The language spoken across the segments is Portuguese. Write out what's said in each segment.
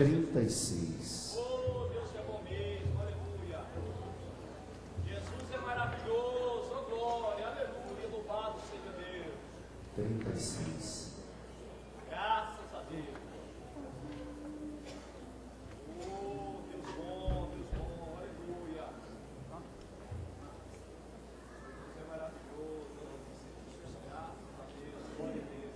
36. Oh, Deus é bom mesmo, aleluia. Jesus é maravilhoso, oh glória, aleluia, louvado seja Deus. 36. Graças a Deus. Oh, Deus bom, aleluia. Jesus é maravilhoso, graças a Deus, glória a Deus.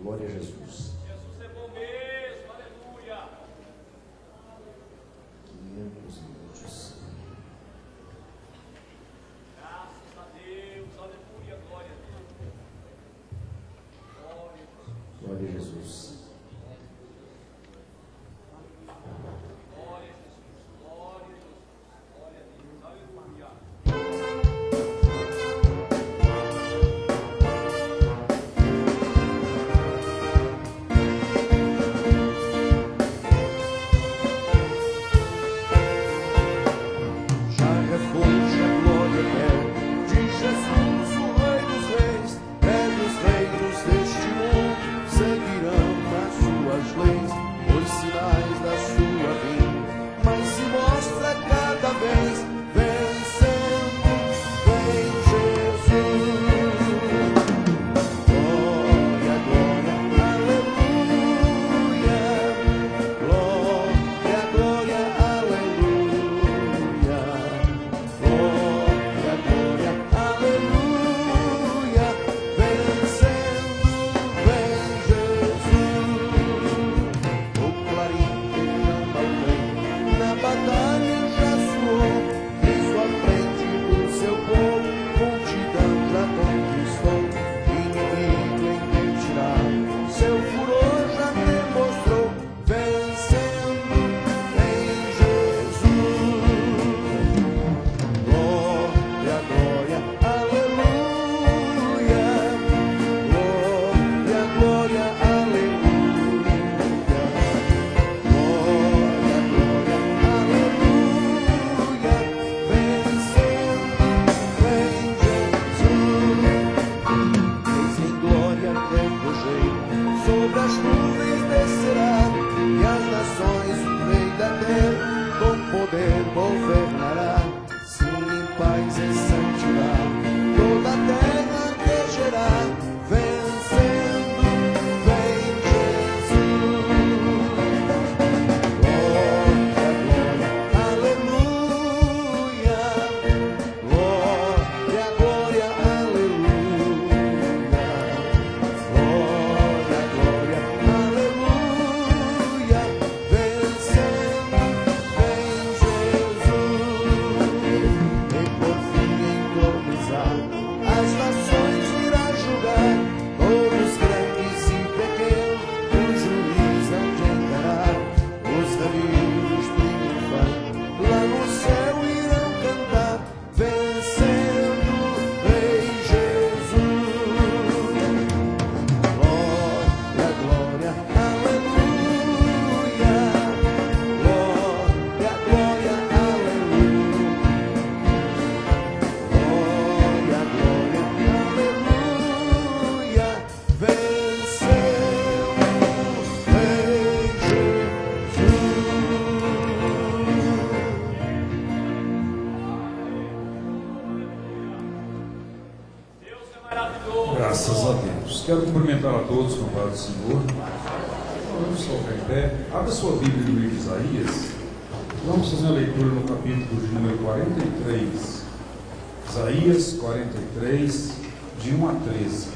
Glória a Jesus. Jesus é bom mesmo, aleluia. 525. Graças a Deus, aleluia, glória a Deus. Glória a Jesus. Glória a Jesus, glória a Jesus, glória a Deus, aleluia. Maravilhoso. Graças a Deus. Quero cumprimentar a todos com a paz do Senhor. Vamos colocar em pé. Abra sua Bíblia no livro de Isaías. Vamos fazer a leitura no capítulo de número 43. Isaías 43, de 1 a 13.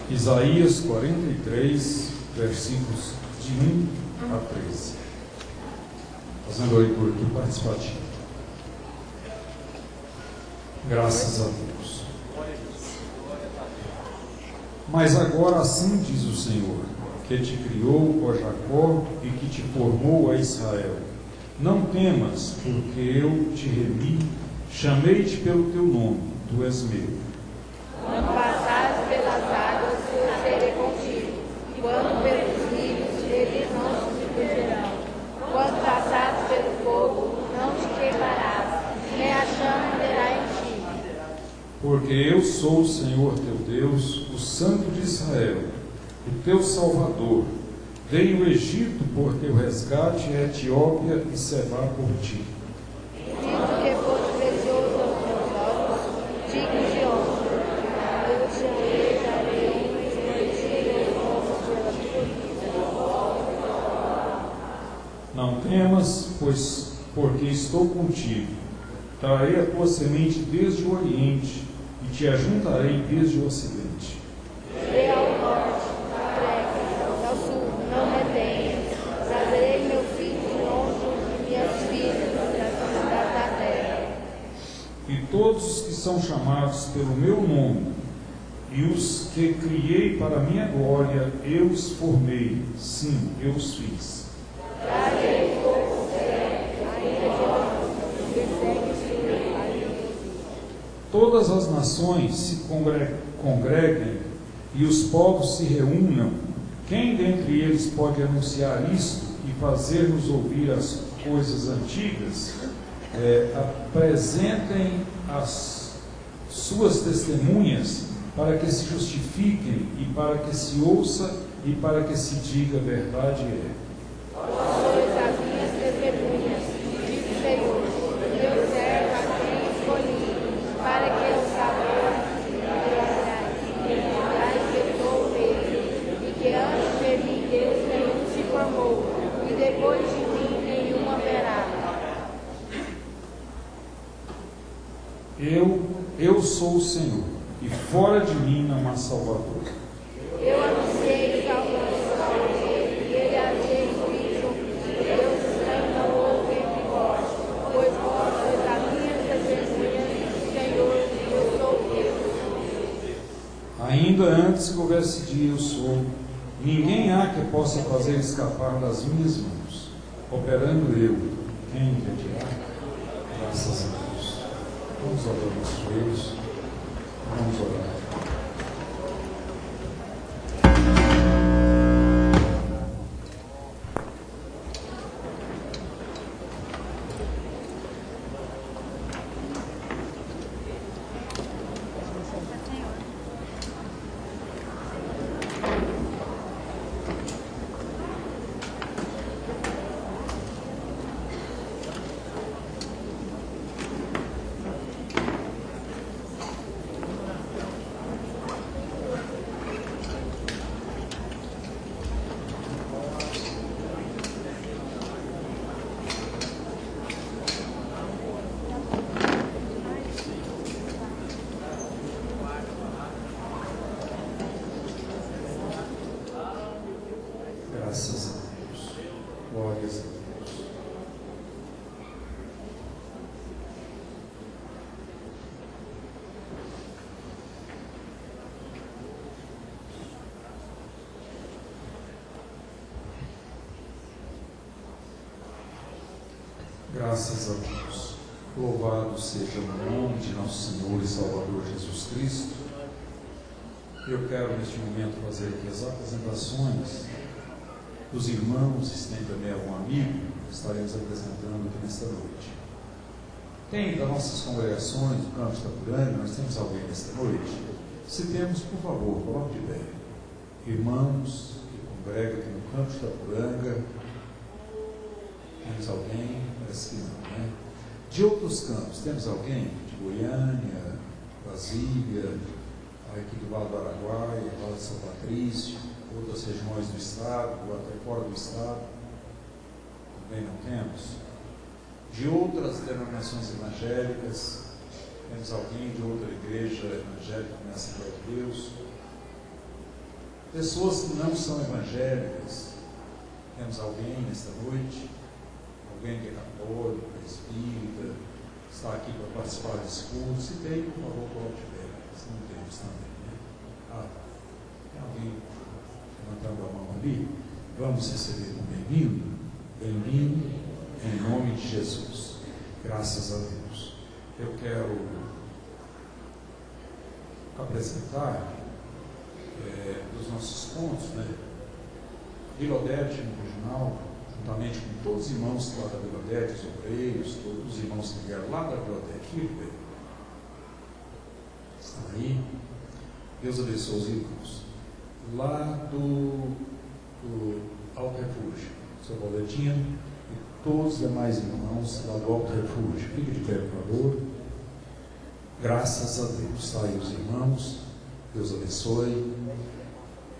Isaías 43, versículos de 1 a 13. Fazendo a leitura aqui participativa. Graças a Deus. Mas agora assim diz o Senhor, que te criou, ó Jacó, e que te formou, ó Israel. Não temas, porque eu te remi, chamei-te pelo teu nome, tu és meu. Quando passares pelas águas, eu serei contigo. Quando pelos rios, eles não se submergirão. Quando passares pelo fogo, não te queimarás, nem a chama arderá em ti. Porque eu sou o Senhor teu Deus, o Santo de Israel, o teu Salvador. Dei o Egito por teu resgate, a Etiópia e Sebá por ti. Visto que foste precioso aos meus olhos, digno de honra, eu te alegrarei e tirei o nome pela tua vida. Não temas, pois porque estou contigo. Trarei a tua semente desde o Oriente e te ajuntarei desde o Ocidente. Irei ao norte, pregue, ao sul, não retenhas. Trazerei meu filho de longe e minhas filhas da terra. E todos os que são chamados pelo meu nome, e os que criei para a minha glória, eu os formei, sim, eu os fiz. Trarei o povo ainda de longe, persegue-se ainda. Todas as nações se congreguem e os povos se reúnam. Quem dentre eles pode anunciar isto e fazer-nos ouvir as coisas antigas? Apresentem as suas testemunhas para que se justifiquem e para que se ouça e para que se diga verdade é. Sois as minhas testemunhas, diz o Senhor, meu servo a quem escolhi, para que eu saiba que eu sou mesmo, e que antes de mim Deus nenhum se formou, e depois de mim nenhum haverá. Eu sou o Senhor, e fora de mim não há Salvador. Eu anunciei salvação, e ele havia juízo, Deus estranho não houve entre vós, pois vós sois a minha testemunha, Senhor, e eu sou Deus. Ainda antes que houvesse dia eu sou, ninguém há que possa fazer escapar das minhas mãos. Operando eu, quem impedirá? Graças a Deus. Vamos orar nos joelhos. Vamos orar. Graças a Deus. Glórias a Deus. Graças a Deus. Louvado seja o nome de nosso Senhor e Salvador Jesus Cristo. Eu quero neste momento fazer aqui as apresentações dos irmãos, e tem também algum amigo que estaremos apresentando aqui nesta noite. Tem das nossas congregações do Campo de Itapuranga, nós temos alguém nesta noite? Se temos, por favor, coloque de pé. Irmãos que congregam aqui no Campo de Itapuranga, temos alguém? Parece que não, né? De outros campos, temos alguém de Goiânia, Brasília, aqui do Vale do Araguaia, Vale de São Patrício, outras regiões do estado, ou até fora do estado? Também não temos. De outras denominações evangélicas, temos alguém de outra igreja evangélica na Assembleia de Deus? Pessoas que não são evangélicas, temos alguém nesta noite? Alguém que é católico, espírita, está aqui para participar desse culto? Se tem, por favor, coloque de pé. Se não temos também, né? Tem alguém levantando a mão ali? Vamos receber um bem-vindo? Bem-vindo em nome de Jesus. Graças a Deus. Eu quero apresentar os nossos pontos, né? Vila Odete, no regional, juntamente com todos os irmãos lá da Vila Odete, os obreiros, todos os irmãos que vieram lá da Vila Odete, estão aí. Deus abençoe os irmãos. Lá do Alto Refúgio, seu Boletino, e todos os demais irmãos lá do Alto Refúgio. Fique de pé, por favor. Graças a Deus. Está aí os irmãos. Deus abençoe.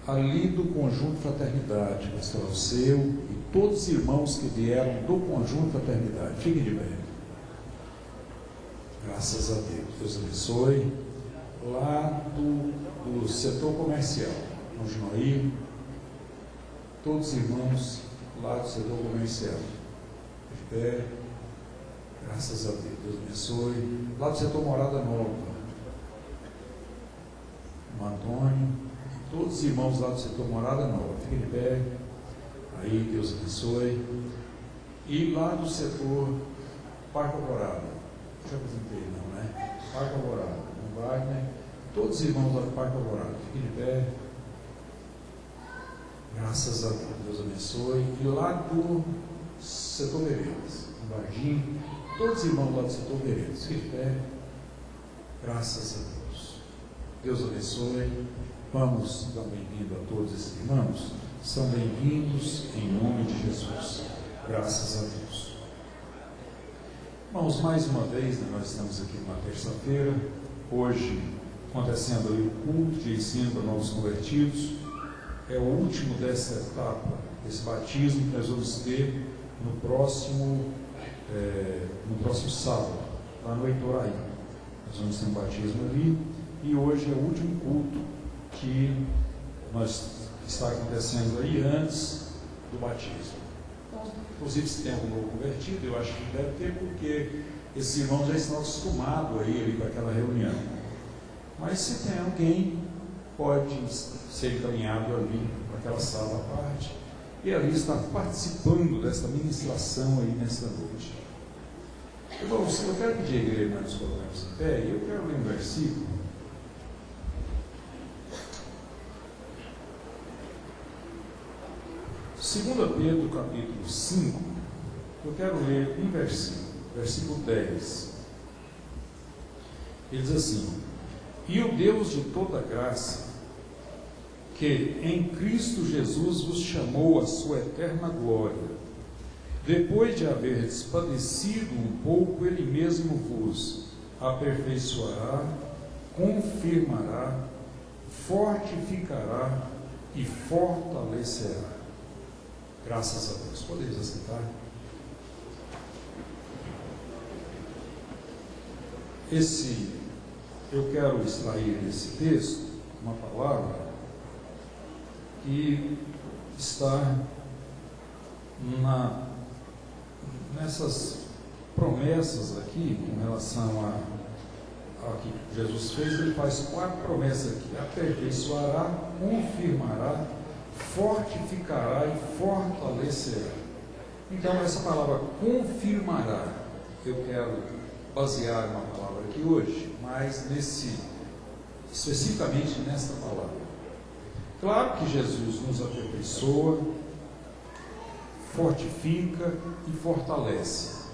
Ali do Conjunto Fraternidade, pastor Alceu, e todos os irmãos que vieram do Conjunto Fraternidade. Fiquem de pé. Graças a Deus. Deus abençoe. Lá do setor comercial, no Junoí, todos os irmãos lá do setor comercial. De pé. Graças a Deus. Deus abençoe. Lá do setor Morada Nova, o Antônio, todos os irmãos lá do setor Morada Nova, fiquem de pé. Aí, Deus abençoe. E lá do setor Parque Alvorada, já apresentei, não, né? Parque Alvorada, no Wagner, todos os irmãos lá do Parque Alvorada, fiquem de pé. Graças a Deus, Deus abençoe. E lá do setor Veredas, no Varginho, todos os irmãos lá do setor Veredas, fiquem de pé. Graças a Deus. Deus abençoe. Vamos dar bem-vindo a todos esses irmãos. São bem-vindos em nome de Jesus. Graças a Deus. Irmãos, mais uma vez, nós estamos aqui numa terça-feira, hoje acontecendo aí o culto de ensino para novos convertidos. É o último dessa etapa, desse batismo que nós vamos ter no próximo sábado, lá no Heitoraí. Nós vamos ter um batismo ali, e hoje é o último culto que está acontecendo aí antes do batismo. Então, inclusive, se tem algum novo convertido, eu acho que deve ter, porque esses irmãos já estão acostumados a ir ali para aquela reunião. Mas se tem alguém, pode ser encaminhado ali para aquela sala à parte e ali estar participando desta ministração aí nesta noite. Irmãos, eu quero pedir a igreja para nos colocarmos em pé, e eu quero ler um versículo. 2 Pedro capítulo 5, eu quero ler um versículo 10. Ele diz assim: e o Deus de toda graça, que em Cristo Jesus vos chamou à sua eterna glória, depois de haver padecido um pouco, Ele mesmo vos aperfeiçoará, confirmará, fortificará e fortalecerá. Graças a Deus. Podemos assentar? Eu quero extrair desse texto uma palavra que está nessas promessas aqui, com relação a que Jesus fez. Ele faz 4 promessas aqui: aperfeiçoará, confirmará, fortificará e fortalecerá. Então, essa palavra confirmará, eu quero basear uma palavra aqui hoje, mas especificamente nesta palavra. Claro que Jesus nos aperfeiçoa, fortifica e fortalece.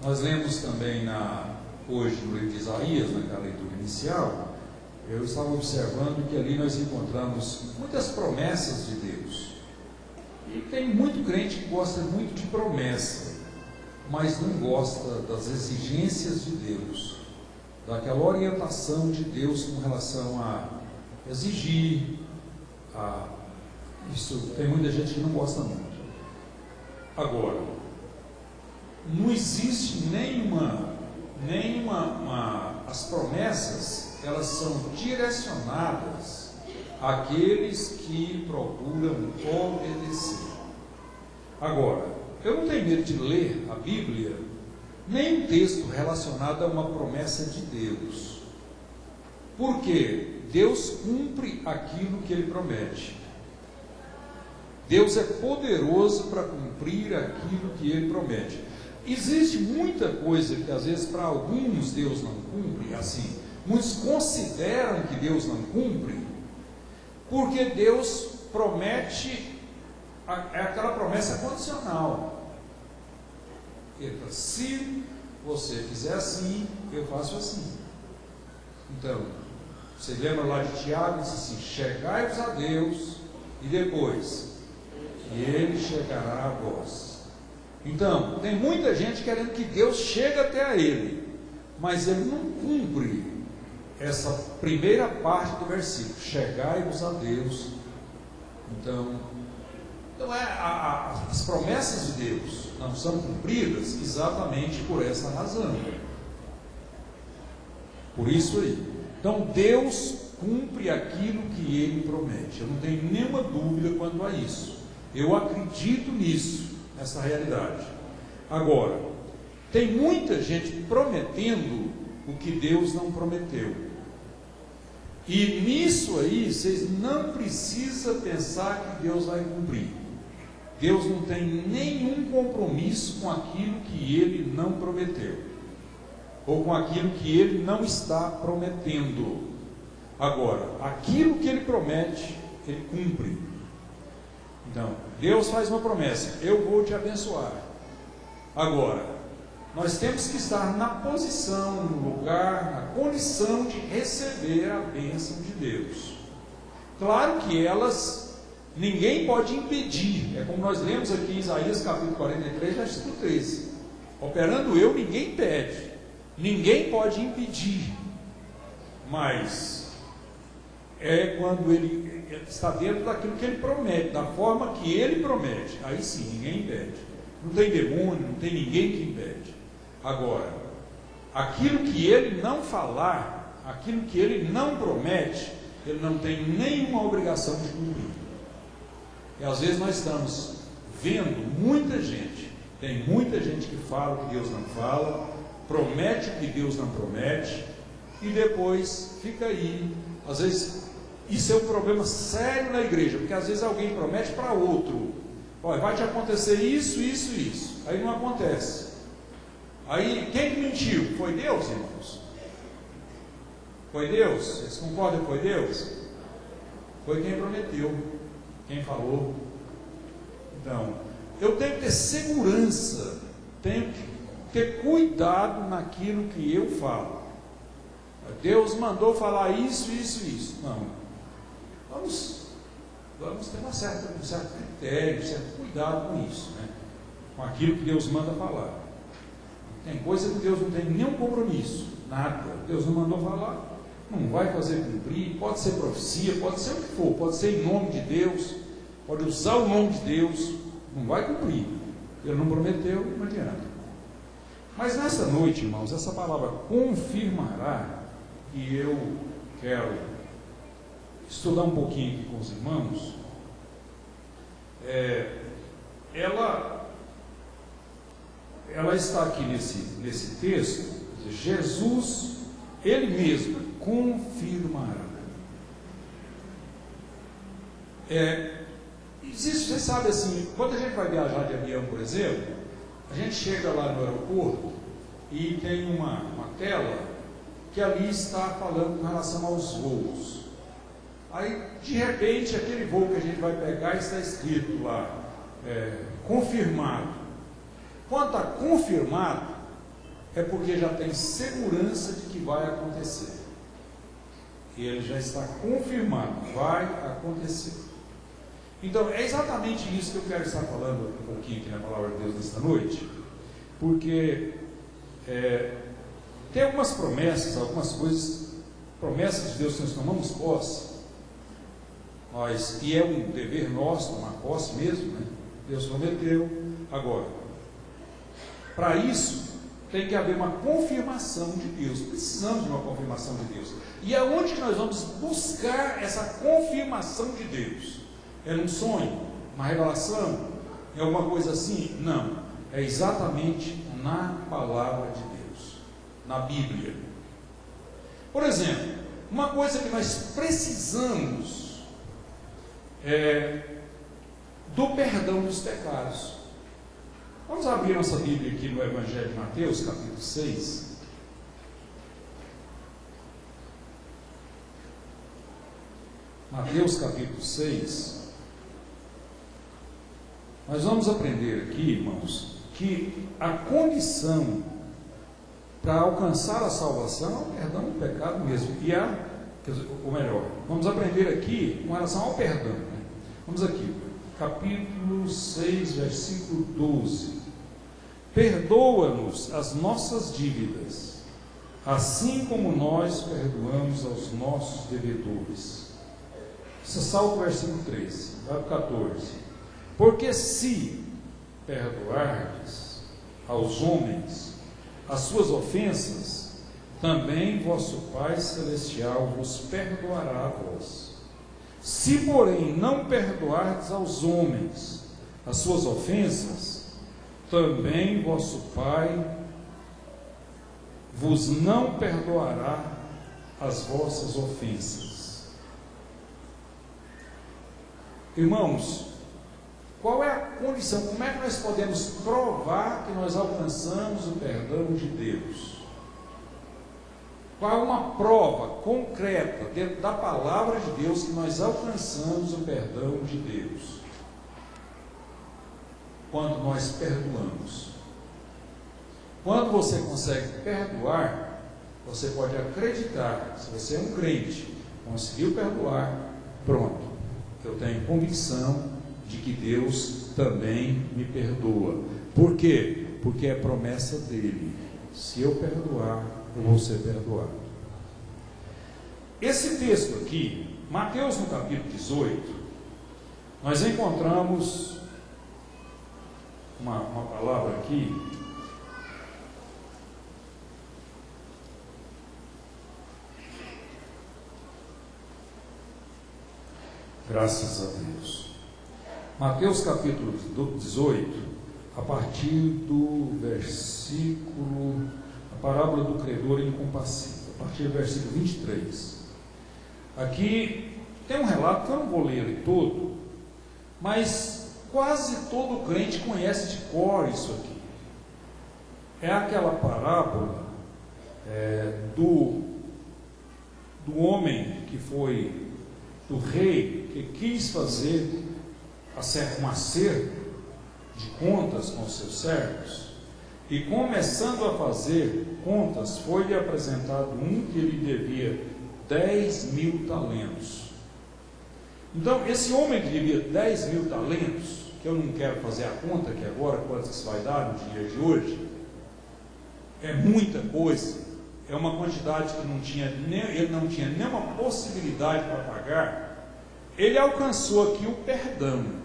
Nós lemos também hoje no livro de Isaías, naquela leitura inicial, eu estava observando que ali nós encontramos muitas promessas de Deus. E tem muito crente que gosta muito de promessa, mas não gosta das exigências de Deus, daquela orientação de Deus com relação a exigir, isso tem muita gente que não gosta muito. Agora, não existe as promessas, elas são direcionadas àqueles que procuram obedecer. Agora, eu não tenho medo de ler a Bíblia, nem um texto relacionado a uma promessa de Deus, porque Deus cumpre aquilo que Ele promete. Deus é poderoso para cumprir aquilo que Ele promete. Existe muita coisa que às vezes para alguns Deus não cumpre, assim, muitos consideram que Deus não cumpre, porque Deus promete, aquela promessa condicional. Ele fala, se você fizer assim, eu faço assim. Então, você lembra lá de Tiago, diz assim, chegai-vos a Deus, e depois, e Ele chegará a vós. Então, tem muita gente querendo que Deus chegue até a ele, mas ele não cumpre essa primeira parte do versículo, chegai-vos a Deus. Então as promessas de Deus não são cumpridas exatamente por essa razão. Por isso aí. Então Deus cumpre aquilo que Ele promete. Eu não tenho nenhuma dúvida quanto a isso. Eu acredito nisso. Essa realidade. Agora, tem muita gente prometendo o que Deus não prometeu. E nisso aí, vocês não precisam pensar que Deus vai cumprir. Deus não tem nenhum compromisso com aquilo que Ele não prometeu, ou com aquilo que Ele não está prometendo. Agora, aquilo que Ele promete, Ele cumpre. Então, Deus faz uma promessa, eu vou te abençoar. Agora, nós temos que estar na posição, no lugar, na condição de receber a bênção de Deus. Claro que ninguém pode impedir, é como nós lemos aqui em Isaías capítulo 43, versículo 13. Operando eu, ninguém impede, ninguém pode impedir, mas é quando Ele está dentro daquilo que Ele promete, da forma que Ele promete, aí sim, ninguém impede. Não tem demônio, não tem ninguém que impede. Agora, aquilo que Ele não falar, aquilo que Ele não promete, Ele não tem nenhuma obrigação de cumprir. E às vezes nós estamos vendo muita gente, tem muita gente que fala o que Deus não fala, promete o que Deus não promete, e depois fica aí, às vezes. Isso é um problema sério na igreja, porque às vezes alguém promete para outro, olha, vai te acontecer isso, isso, isso, aí não acontece. Aí quem mentiu? Foi Deus, irmãos? Foi Deus? Vocês concordam que foi Deus? Foi quem prometeu, quem falou. Então, eu tenho que ter segurança, tenho que ter cuidado naquilo que eu falo. Deus mandou falar isso, isso, isso. Não. Vamos ter um certo critério, um certo cuidado com isso, né? Com aquilo que Deus manda falar. Tem coisa que Deus não tem nenhum compromisso, nada. Deus não mandou falar, não vai fazer cumprir, pode ser profecia, pode ser o que for, pode ser em nome de Deus, pode usar o nome de Deus, não vai cumprir. Ele não prometeu, não adianta. Mas nessa noite, irmãos, essa palavra confirmará, e eu quero estudar um pouquinho aqui com os irmãos, ela está aqui nesse texto, Jesus, Ele mesmo, confirmará. Existe, você sabe assim, quando a gente vai viajar de avião, por exemplo, a gente chega lá no aeroporto e tem uma tela que ali está falando com relação aos voos. Aí, de repente, aquele voo que a gente vai pegar está escrito lá, confirmado. Quando está confirmado, é porque já tem segurança de que vai acontecer. Ele já está confirmado, vai acontecer. Então, é exatamente isso que eu quero estar falando um pouquinho aqui na Palavra de Deus nesta noite. porque tem algumas promessas, algumas coisas, promessas de Deus que nós tomamos posse, e é um dever nosso tomar posse mesmo, né? Deus prometeu. Agora, para isso, tem que haver uma confirmação de Deus. Precisamos de uma confirmação de Deus. E aonde que nós vamos buscar essa confirmação de Deus? É num sonho? Uma revelação? É alguma coisa assim? Não. É exatamente na palavra de Deus, na Bíblia. Por exemplo, uma coisa que nós precisamos é do perdão dos pecados. Vamos abrir nossa Bíblia aqui no Evangelho de Mateus, capítulo 6. Mateus, capítulo 6. Nós vamos aprender aqui, irmãos, que a condição para alcançar a salvação é o perdão do pecado mesmo. Ou melhor, vamos aprender aqui com relação ao perdão, né? Vamos aqui, capítulo 6, versículo 12. Perdoa-nos as nossas dívidas, assim como nós perdoamos aos nossos devedores. Você salta o versículo 13, vai para o 14. Porque se perdoardes aos homens as suas ofensas, também vosso Pai Celestial vos perdoará a vós. Se, porém, não perdoardes aos homens as suas ofensas, também vosso Pai vos não perdoará as vossas ofensas. Irmãos, qual é a condição? Como é que nós podemos provar que nós alcançamos o perdão de Deus? Qual é uma prova concreta dentro da palavra de Deus que nós alcançamos o perdão de Deus? Quando nós perdoamos. Quando você consegue perdoar, você pode acreditar, se você é um crente, conseguiu perdoar, pronto, eu tenho convicção de que Deus também me perdoa. Por quê? Porque é promessa dele. Se eu perdoar, eu vou ser perdoado. Esse texto aqui, Mateus no capítulo 18, nós encontramos uma palavra aqui, graças a Deus. Mateus capítulo 18, a partir do versículo, a parábola do credor incompassível, a partir do versículo 23. Aqui tem um relato que eu não vou ler ele todo, mas quase todo crente conhece de cor isso aqui. É aquela parábola do homem que foi, do rei que quis fazer um acerto de contas com seus servos, e começando a fazer contas, foi-lhe apresentado um que lhe devia 10.000 talentos. Então, esse homem que devia 10.000 talentos, que eu não quero fazer a conta aqui agora, quanto isso vai dar no dia de hoje, é muita coisa, é uma quantidade que ele não tinha nenhuma possibilidade para pagar. Ele alcançou aqui o perdão.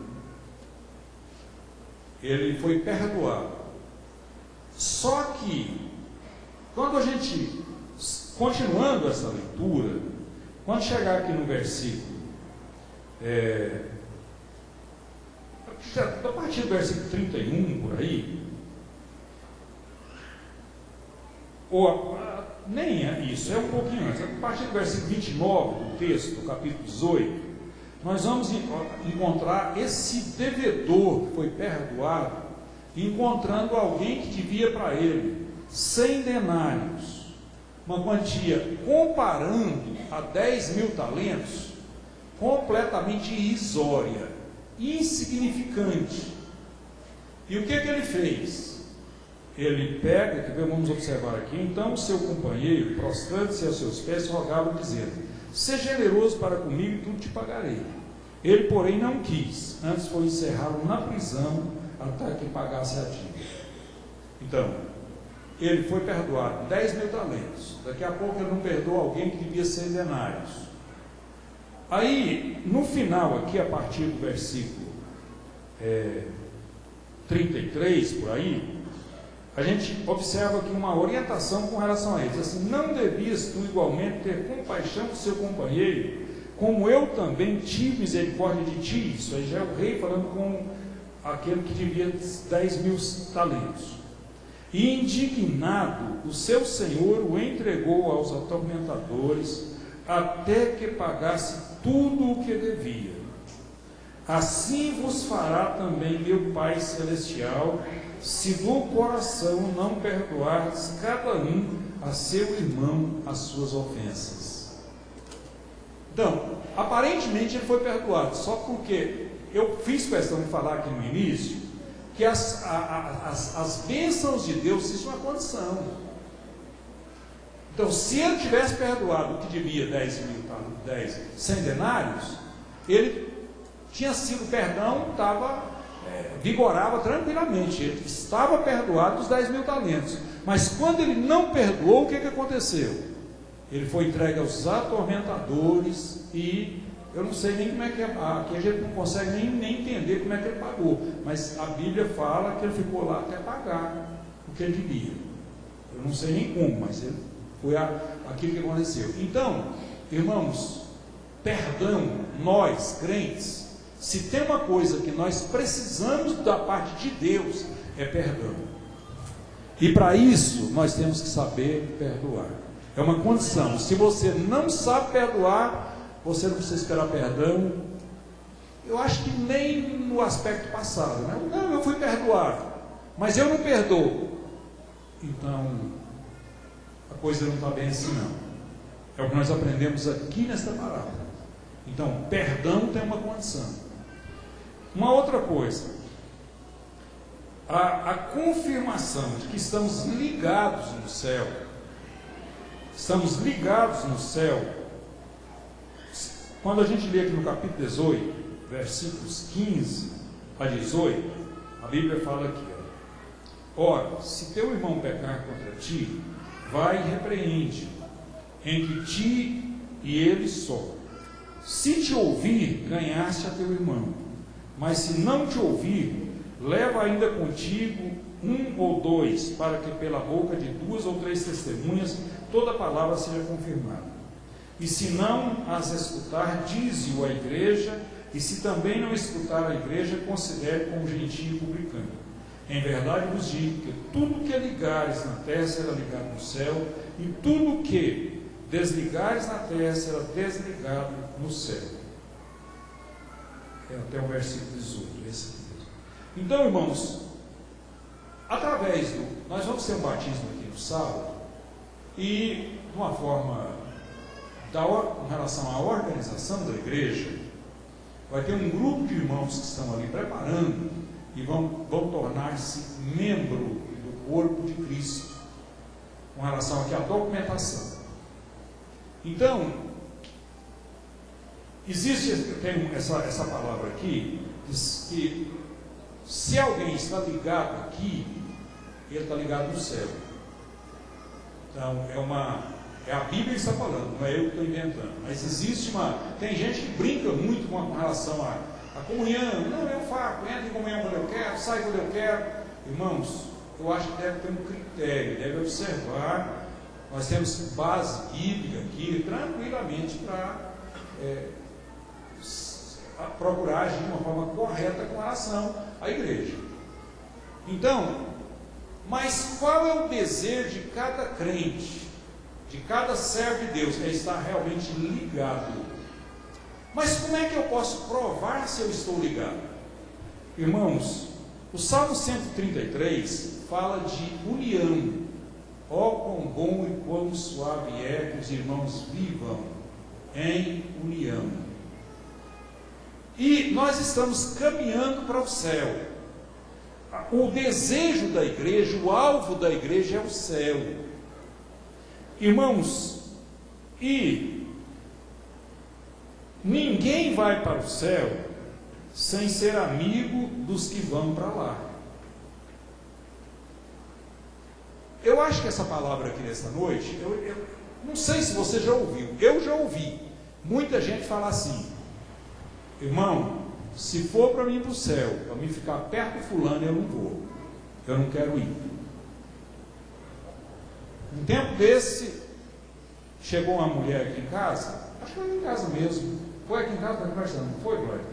Ele foi perdoado. Só que, quando a gente, continuando essa leitura, quando chegar aqui no versículo, a partir do versículo 31, por aí, nem é isso, é um pouquinho antes, a partir do versículo 29 do texto, do capítulo 18, nós vamos encontrar esse devedor que foi perdoado, encontrando alguém que devia para ele 100 denários, uma quantia, comparando a 10.000 talentos, completamente irrisória, insignificante. E o que ele fez? Ele pega, que vamos observar aqui, então o seu companheiro, prostrando-se aos seus pés, rogava, dizendo: seja generoso para comigo e tudo te pagarei. Ele, porém, não quis, antes foi encerrá-lo na prisão até que pagasse a dívida. Então, ele foi perdoado 10 mil talentos. Daqui a pouco ele não perdoa alguém que devia 100 denários. Aí, no final aqui, a partir do versículo 33, por aí, a gente observa aqui uma orientação com relação a eles. Assim, não devias tu igualmente ter compaixão do seu companheiro, como eu também tive misericórdia de ti. Isso aí já é o rei falando com aquele que devia 10 mil talentos. E indignado, o seu senhor o entregou aos atormentadores, até que pagasse tudo o que devia. Assim vos fará também meu Pai Celestial, se do coração não perdoardes cada um a seu irmão as suas ofensas. Então, aparentemente ele foi perdoado, só porque eu fiz questão de falar aqui no início, que as bênçãos de Deus existem uma condição. Então, se ele tivesse perdoado o que devia 100 denários, ele tinha sido, perdão, vigorava tranquilamente, ele estava perdoado dos 10 mil talentos. Mas quando ele não perdoou, o que aconteceu? Ele foi entregue aos atormentadores e eu não sei nem como é que é, aqui a gente não consegue nem entender como é que ele pagou, mas a Bíblia fala que ele ficou lá até pagar o que ele devia. Eu não sei nem como, mas foi aquilo que aconteceu. Então, irmãos, perdão, nós, crentes, se tem uma coisa que nós precisamos da parte de Deus, é perdão. E para isso, nós temos que saber perdoar. É uma condição. Se você não sabe perdoar, você não precisa esperar perdão. Eu acho que nem no aspecto passado, né? Não, eu fui perdoado, mas eu não perdoo. Então, a coisa não está bem assim, não. É o que nós aprendemos aqui nesta parábola. Então, perdão tem uma condição. Uma outra coisa, a confirmação de que estamos ligados no céu. Estamos ligados no céu. Quando a gente lê aqui no capítulo 18, versículos 15 a 18, a Bíblia fala aqui: ora, se teu irmão pecar contra ti, vai e repreende, entre ti e ele só. Se te ouvir, ganhaste a teu irmão. Mas se não te ouvir, leva ainda contigo 1 ou 2, para que pela boca de 2 ou 3 testemunhas toda palavra seja confirmada. E se não as escutar, dize-o à igreja, e se também não escutar a igreja, considere como gentio e publicano. Em verdade vos digo que tudo que ligares na terra será ligado no céu, e tudo que desligares na terra será desligado no céu. É até o versículo 18, esse aqui mesmo. Então, irmãos, nós vamos ter um batismo aqui no sábado, e de uma forma, em relação à organização da igreja, vai ter um grupo de irmãos que estão ali preparando e vão tornar-se membro do corpo de Cristo, com relação aqui à documentação. Então, tem essa palavra aqui, diz que se alguém está ligado aqui, ele está ligado no céu. Então, é a Bíblia que está falando, não é eu que estou inventando. Mas tem gente que brinca muito com relação à comunhão. Não, eu entro em comunhão quando eu quero, saio quando eu quero. Irmãos, eu acho que deve ter um critério, deve observar. Nós temos base bíblica aqui, tranquilamente, para procurar agir de uma forma correta com relação à igreja. Então, mas qual é o desejo de cada crente, de cada servo de Deus? É estar realmente ligado. Mas como é que eu posso provar se eu estou ligado? Irmãos, o Salmo 133 fala de união. Ó, quão bom e quão suave é que os irmãos vivam em união. E nós estamos caminhando para o céu. O desejo da igreja, o alvo da igreja é o céu. Irmãos, e ninguém vai para o céu sem ser amigo dos que vão para lá. Eu acho que essa palavra aqui nessa noite, eu não sei se você já ouviu, eu já ouvi muita gente falar assim: irmão, se for para mim ir para o céu, para mim ficar perto do fulano, eu não vou, eu não quero ir. Um tempo desse, chegou uma mulher aqui em casa, acho que foi em casa mesmo, foi aqui em casa, está conversando, não foi, Glória?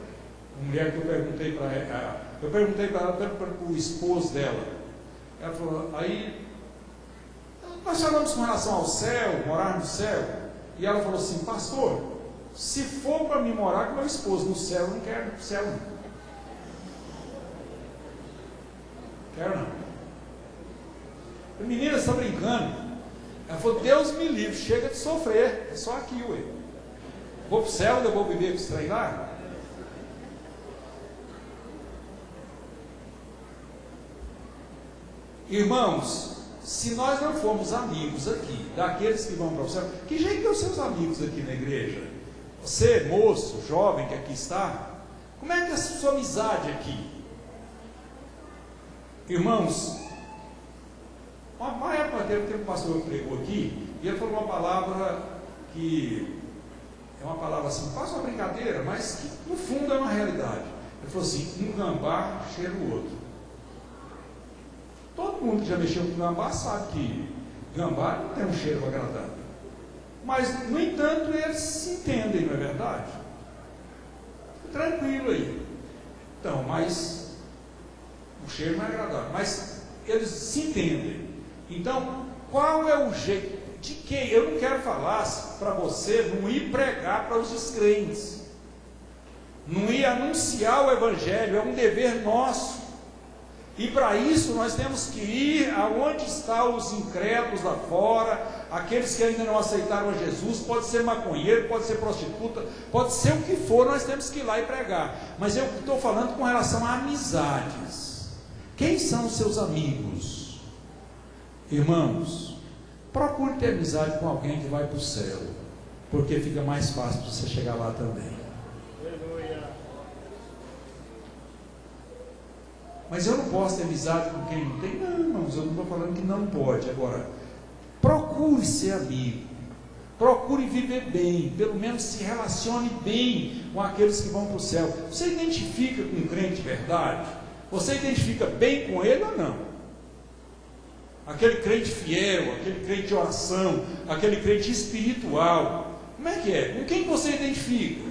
Uma mulher que eu perguntei para ela, para o esposo dela. Ela falou, aí nós falamos com relação ao céu, morar no céu, e ela falou assim: pastor, se for para mim morar com meu esposo no céu, eu não quero ir para o céu, não. Quero não. A menina está brincando. Ela falou: Deus me livre, chega de sofrer, é só aqui, ué. Vou para o céu, eu vou viver com esse trem lá? Irmãos, se nós não formos amigos aqui, daqueles que vão para o céu, que jeito que são seus amigos aqui na igreja? Você, moço, jovem que aqui está, como é que é a sua amizade aqui? Irmãos, uma época teve um pastor que pregou aqui, e ele falou uma palavra que é uma palavra assim, quase uma brincadeira, mas que no fundo é uma realidade. Ele falou assim: um gambá cheira o outro. Todo mundo que já mexeu com gambá sabe que gambá não tem um cheiro agradável. Mas, no entanto, eles se entendem, não é verdade? Tranquilo aí. Então, mas o cheiro não é agradável, mas eles se entendem. Então, qual é o jeito? De que eu não quero falar para você não ir pregar para os descrentes, não ir anunciar o Evangelho, é um dever nosso. E para isso nós temos que ir aonde estão os incrédulos lá fora, aqueles que ainda não aceitaram a Jesus. Pode ser maconheiro, pode ser prostituta, pode ser o que for, nós temos que ir lá e pregar. Mas eu estou falando com relação a amizades. Quem são os seus amigos? Irmãos, procure ter amizade com alguém que vai para o céu, porque fica mais fácil para você chegar lá também. Mas eu não posso ter amizade com quem não tem. Não, irmãos, eu não estou falando que não pode. Agora, procure ser amigo, procure viver bem, pelo menos se relacione bem com aqueles que vão para o céu. Você identifica com um crente de verdade? Você identifica bem com ele ou não? Aquele crente fiel, aquele crente de oração, aquele crente espiritual, como é que é? Com quem você identifica?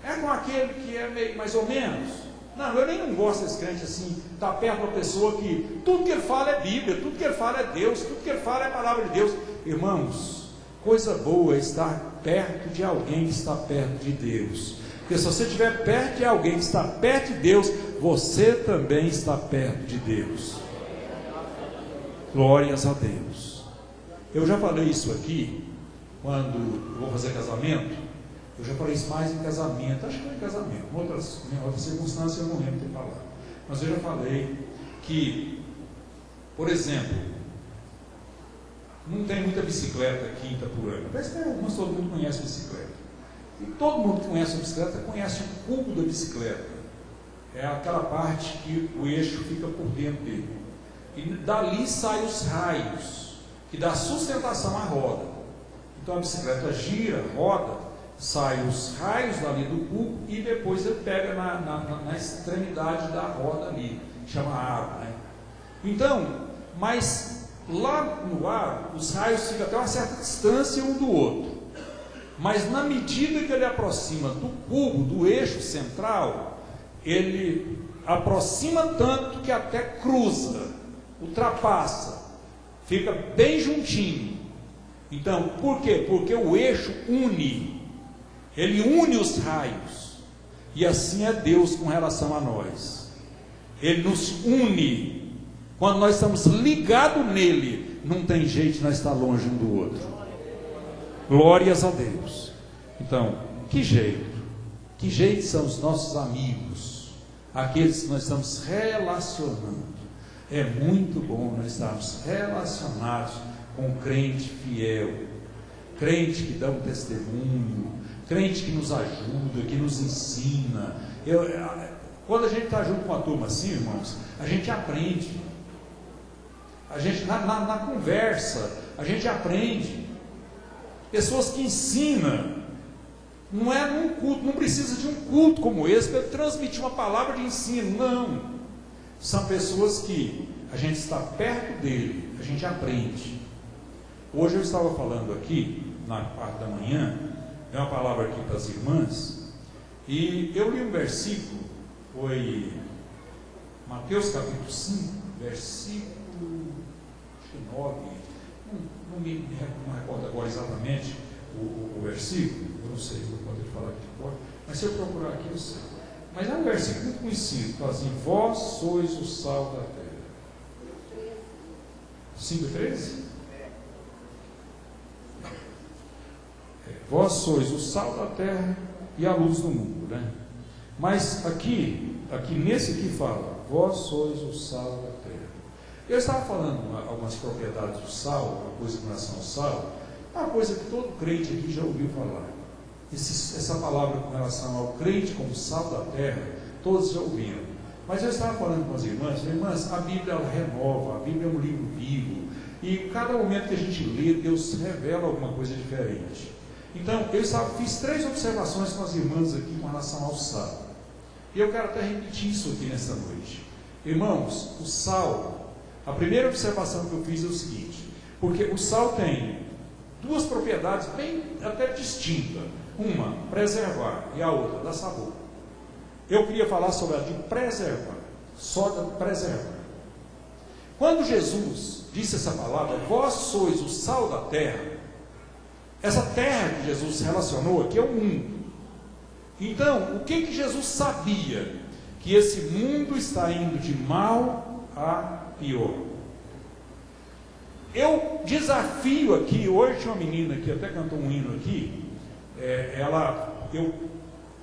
É com aquele que é meio mais ou menos? Não, eu nem não gosto desse crente assim, está perto de uma pessoa que tudo que ele fala é Bíblia, tudo que ele fala é Deus, tudo que ele fala é a palavra de Deus. Irmãos, coisa boa é estar perto de alguém que está perto de Deus, porque se você estiver perto de alguém que está perto de Deus, você também está perto de Deus. Glórias a Deus. Eu já falei isso aqui, quando eu vou fazer casamento. Eu já falei isso mais em casamento, acho que foi em casamento, em outras circunstâncias eu não lembro de ter falado. Mas eu já falei que, por exemplo, não tem muita bicicleta aqui em Itapuã. Parece que tem algumas, todo mundo conhece bicicleta. E todo mundo que conhece a bicicleta conhece o cubo da bicicleta. É aquela parte que o eixo fica por dentro dele. E dali saem os raios, que dá sustentação à roda. Então a bicicleta gira, roda, sai os raios dali do cubo e depois ele pega na extremidade da roda ali, chama aro, né? Então, mas lá no aro, os raios ficam até uma certa distância um do outro, mas na medida que ele aproxima do cubo, do eixo central, ele aproxima tanto que até cruza, ultrapassa, fica bem juntinho. Então, por quê? Porque o eixo une. Ele une os raios, e assim é Deus com relação a nós. Ele nos une. Quando nós estamos ligados nele, não tem jeito de nós estar longe um do outro. Glórias a Deus. Então, que jeito são os nossos amigos, aqueles que nós estamos relacionando. É muito bom nós estarmos relacionados com um crente fiel, crente que dá um testemunho, crente que nos ajuda, que nos ensina. Quando a gente está junto com a turma assim, irmãos, a gente aprende. A gente, na conversa, a gente aprende. Pessoas que ensinam. Não é num culto, não precisa de um culto como esse para transmitir uma palavra de ensino, não. São pessoas que a gente está perto dele, a gente aprende. Hoje eu estava falando aqui, na parte da manhã, dei uma palavra aqui para as irmãs, e eu li um versículo, foi Mateus capítulo 5, versículo 9, não me recordo agora exatamente o versículo, eu não sei, vou poder falar aqui agora, mas se eu procurar aqui eu sei. Mas é um versículo muito conhecido, fala assim: vós sois o sal da terra. 5:13? Vós sois o sal da terra e a luz do mundo, né? Mas aqui nesse aqui fala: vós sois o sal da terra. Eu estava falando algumas propriedades do sal, uma coisa com relação ao sal, uma coisa que todo crente aqui já ouviu falar. Essa palavra com relação ao crente como sal da terra, todos já ouviram. Mas eu estava falando com as irmãs, a Bíblia ela renova, a Bíblia é um livro vivo, e cada momento que a gente lê, Deus revela alguma coisa diferente. Então, fiz 3 observações com as irmãs aqui com relação ao sal. E eu quero até repetir isso aqui nesta noite. Irmãos, o sal, a primeira observação que eu fiz é o seguinte: porque o sal tem 2 propriedades bem até distintas. Uma, preservar, e a outra, dar sabor. Eu queria falar sobre a de preservar, só de preservar. Quando Jesus disse essa palavra, vós sois o sal da terra, essa terra que Jesus se relacionou aqui é o mundo. Então, o que Jesus sabia? Que esse mundo está indo de mal a pior. Eu desafio aqui, hoje tinha uma menina que até cantou um hino aqui, eu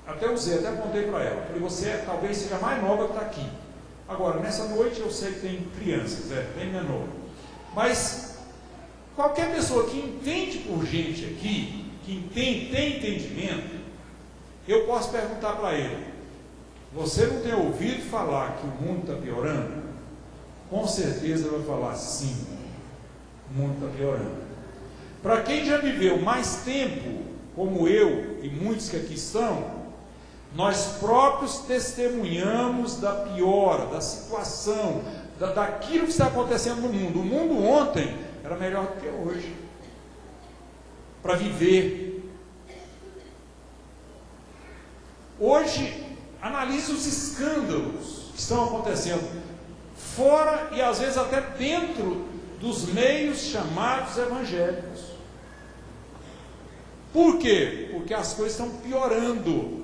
até apontei para ela, falei: você talvez seja mais nova que está aqui. Agora, nessa noite eu sei que tem crianças, bem menor, mas qualquer pessoa que entende por gente aqui, que tem entendimento, eu posso perguntar para ele: você não tem ouvido falar que o mundo está piorando? Com certeza ele vai falar: sim, o mundo está piorando. Para quem já viveu mais tempo, como eu e muitos que aqui estão, nós próprios testemunhamos da piora, da situação, daquilo que está acontecendo no mundo. O mundo ontem era melhor do que hoje, para viver. Hoje, analise os escândalos que estão acontecendo fora e às vezes até dentro dos meios chamados evangélicos. Por quê? Porque as coisas estão piorando.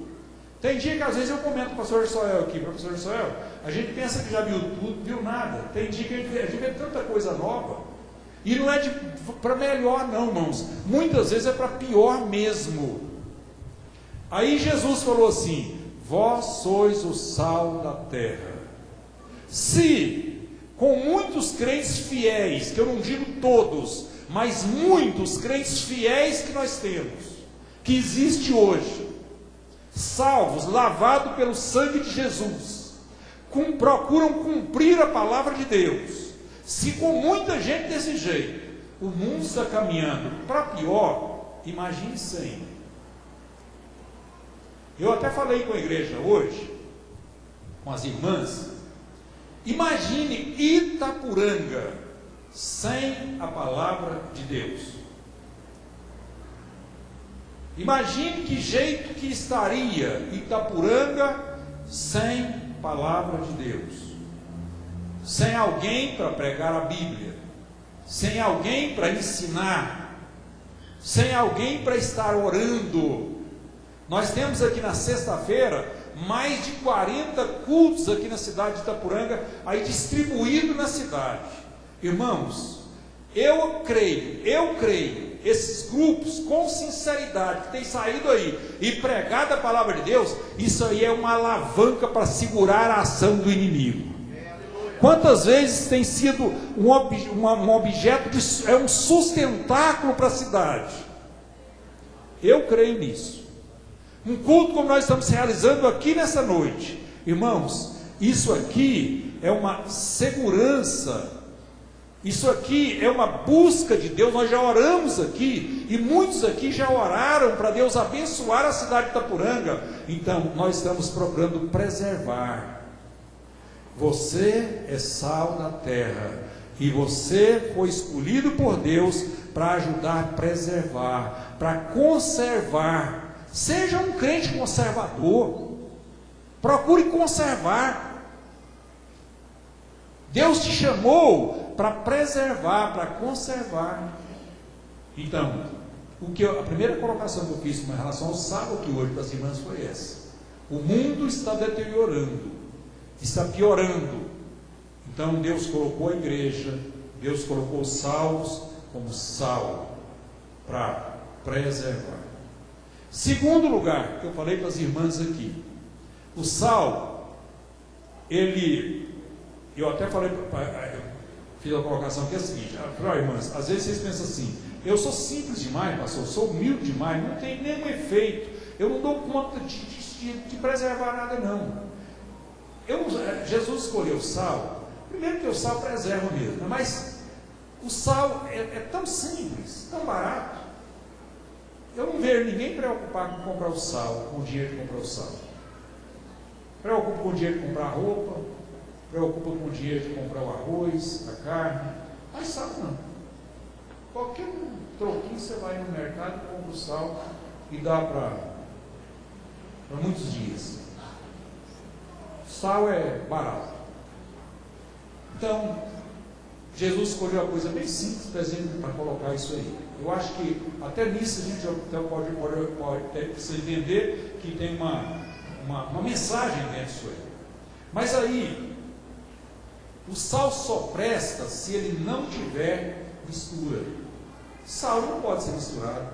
Tem dia que às vezes eu comento com o pastor Joel aqui: professor Joel, a gente pensa que já viu tudo, viu nada. Tem dia que a gente vê tanta coisa nova, e não é para melhor não, irmãos, muitas vezes é para pior mesmo. Aí Jesus falou assim: vós sois o sal da terra. Se com muitos crentes fiéis, que eu não digo todos, mas muitos crentes fiéis que nós temos, que existe hoje, salvos, lavados pelo sangue de Jesus, procuram cumprir a palavra de Deus, se com muita gente desse jeito, o mundo está caminhando para pior, imagine sem. Eu até falei com a igreja hoje, com as irmãs, imagine Itapuranga sem a palavra de Deus. Imagine que jeito que estaria Itapuranga sem palavra de Deus, sem alguém para pregar a Bíblia, sem alguém para ensinar, sem alguém para estar orando. Nós temos aqui na sexta-feira mais de 40 cultos aqui na cidade de Itapuranga, aí distribuído na cidade. Irmãos, eu creio, esses grupos com sinceridade que têm saído aí e pregado a palavra de Deus, isso aí é uma alavanca para segurar a ação do inimigo. Quantas vezes tem sido um objeto de um sustentáculo para a cidade? Eu creio nisso. Um culto como nós estamos realizando aqui nessa noite, irmãos, isso aqui é uma segurança Isso aqui é uma busca de Deus. Nós já oramos aqui, e muitos aqui já oraram para Deus abençoar a cidade de Itaporanga. Então, nós estamos procurando preservar. Você é sal da terra, e você foi escolhido por Deus para ajudar a preservar, para conservar. Seja um crente conservador, procure conservar. Deus te chamou para preservar, para conservar. Então, a primeira colocação que eu fiz com relação ao sábado aqui hoje para as irmãs foi essa: o mundo está deteriorando, está piorando. Então Deus colocou a igreja, Deus colocou os salvos como sal para preservar. Segundo lugar, que eu falei para as irmãs aqui, o sal, eu até falei, fiz a colocação que é a seguinte: irmãs, às vezes vocês pensam assim, eu sou simples demais, pastor, eu sou humilde demais, não tem nenhum efeito, eu não dou conta de preservar nada não. Jesus escolheu o sal. Primeiro que o sal preserva mesmo, mas o sal é tão simples, tão barato. Eu não vejo ninguém preocupar com comprar o sal, com o dinheiro de comprar o sal. Preocupa com o dinheiro de comprar roupa, preocupa com o dinheiro de comprar o arroz, a carne, mas sal não. Qualquer troquinho você vai no mercado, compra o sal e dá para muitos dias. Sal é barato. Então, Jesus escolheu uma coisa bem simples para colocar isso aí. Eu acho que até nisso a gente pode precisa entender que tem uma mensagem dentro disso aí. Mas aí, o sal só presta se ele não tiver mistura. Sal não pode ser misturado.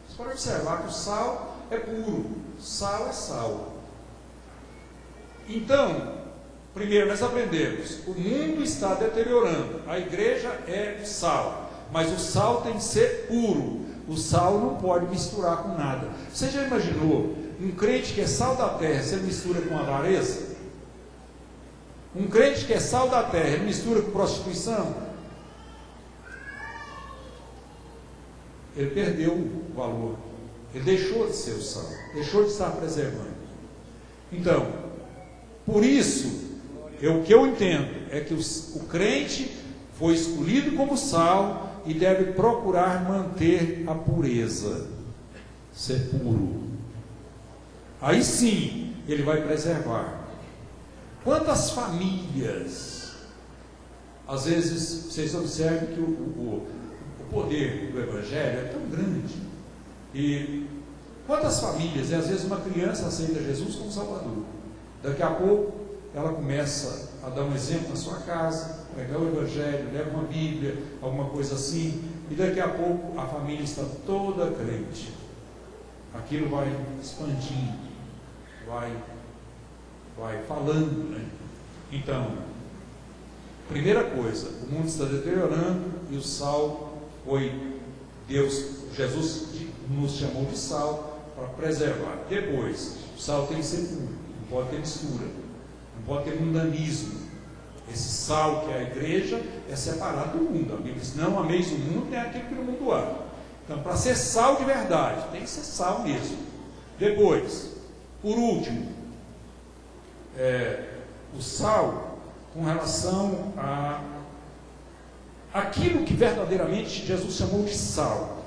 Você pode observar que o sal é puro, sal é sal. Então, primeiro nós aprendemos, o mundo está deteriorando, a igreja é sal, mas o sal tem que ser puro, o sal não pode misturar com nada. Você já imaginou um crente que é sal da terra, se ele mistura com avareza? Um crente que é sal da terra, ele mistura com prostituição? Ele perdeu o valor, ele deixou de ser o sal, deixou de estar preservando. Então, por isso, o que eu entendo é que o crente foi escolhido como sal e deve procurar manter a pureza, ser puro. Aí sim, ele vai preservar. Quantas famílias, às vezes, vocês observam que o poder do Evangelho é tão grande, e quantas famílias, e às vezes uma criança aceita Jesus como Salvador, daqui a pouco ela começa a dar um exemplo na sua casa, pregar o Evangelho, leva uma Bíblia, alguma coisa assim, e daqui a pouco a família está toda crente. Aquilo vai expandindo, vai falando, né? Então, primeira coisa, o mundo está deteriorando e o sal foi Jesus nos chamou de sal para preservar. Depois, o sal tem que ser puro, não pode ter mistura, não pode ter mundanismo. Esse sal que é a igreja é separado do mundo. A Bíblia diz: não ameis o mundo, nem aquilo que no mundo há. Então, para ser sal de verdade, tem que ser sal mesmo. Depois, por último, o sal com relação a aquilo que verdadeiramente Jesus chamou de sal.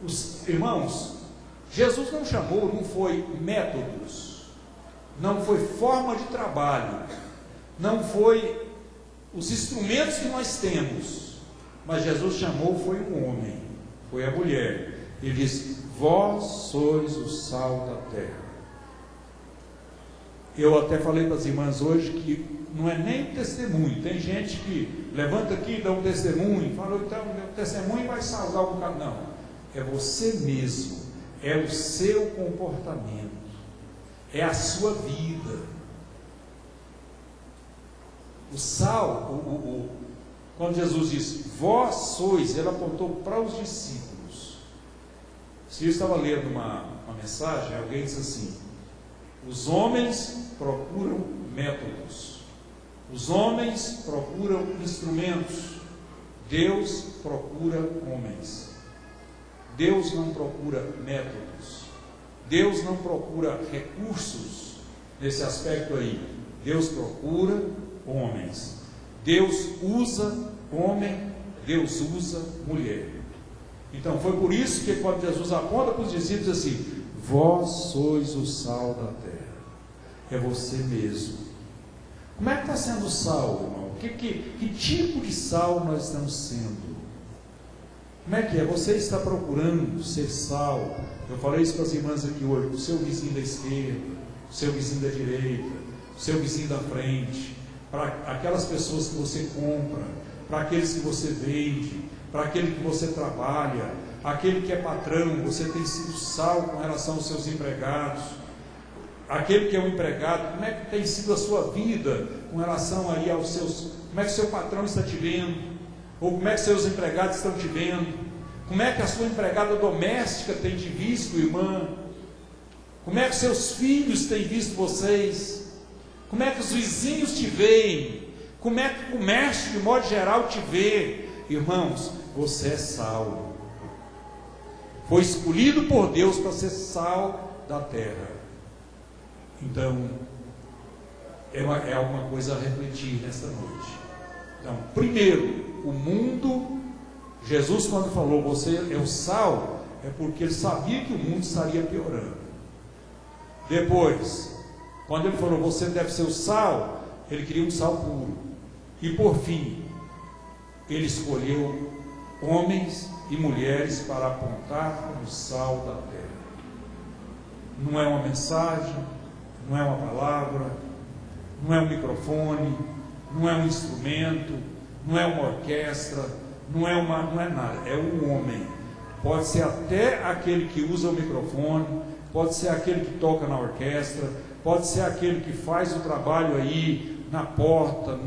Os irmãos, Jesus não chamou, não foi métodos, não foi forma de trabalho, não foi os instrumentos que nós temos, mas Jesus chamou foi um homem, foi a mulher. Ele disse: vós sois o sal da terra. Eu até falei para as irmãs hoje que não é nem testemunho. Tem gente que levanta aqui, dá um testemunho, falou, então o testemunho vai salvar um bocado. Não, é você mesmo, é o seu comportamento, é a sua vida. O sal, quando Jesus disse, vós sois, ele apontou para os discípulos. Se eu estava lendo uma mensagem, alguém disse assim: os homens procuram métodos, Os homens procuram instrumentos, Deus procura homens. Deus não procura métodos, Deus não procura recursos nesse aspecto aí. Deus procura homens. Deus usa homem, Deus usa mulher. Então foi por isso que quando Jesus aponta para os discípulos assim: vós sois o sal da terra. É você mesmo. Como é que está sendo o sal, irmão? Que tipo de sal nós estamos sendo? Como é que é? Você está procurando ser sal? Eu falei isso para as irmãs aqui hoje. O seu vizinho da esquerda, o seu vizinho da direita, o seu vizinho da frente, para aquelas pessoas que você compra, para aqueles que você vende, para aquele que você trabalha, aquele que é patrão. Você tem sido sal com relação aos seus empregados. Aquele que é um empregado, como é que tem sido a sua vida com relação aí aos seus, como é que seu patrão está te vendo, ou como é que seus empregados estão te vendo, como é que a sua empregada doméstica tem te visto, irmã, como é que seus filhos têm visto vocês, como é que os vizinhos te veem, como é que o comércio de modo geral te vê. Irmãos, você é sal, foi escolhido por Deus para ser sal da terra. Então, é alguma coisa a refletir nesta noite. Então, primeiro, o mundo, Jesus quando falou, você é o sal, é porque ele sabia que o mundo estaria piorando. Depois, quando ele falou, você deve ser o sal, ele queria um sal puro. E por fim, ele escolheu homens e mulheres para apontar como sal da terra. Não é uma mensagem, não é uma palavra, não é um microfone, não é um instrumento, não é uma orquestra, não é nada, é um homem. Pode ser até aquele que usa o microfone, pode ser aquele que toca na orquestra, pode ser aquele que faz o trabalho aí na porta,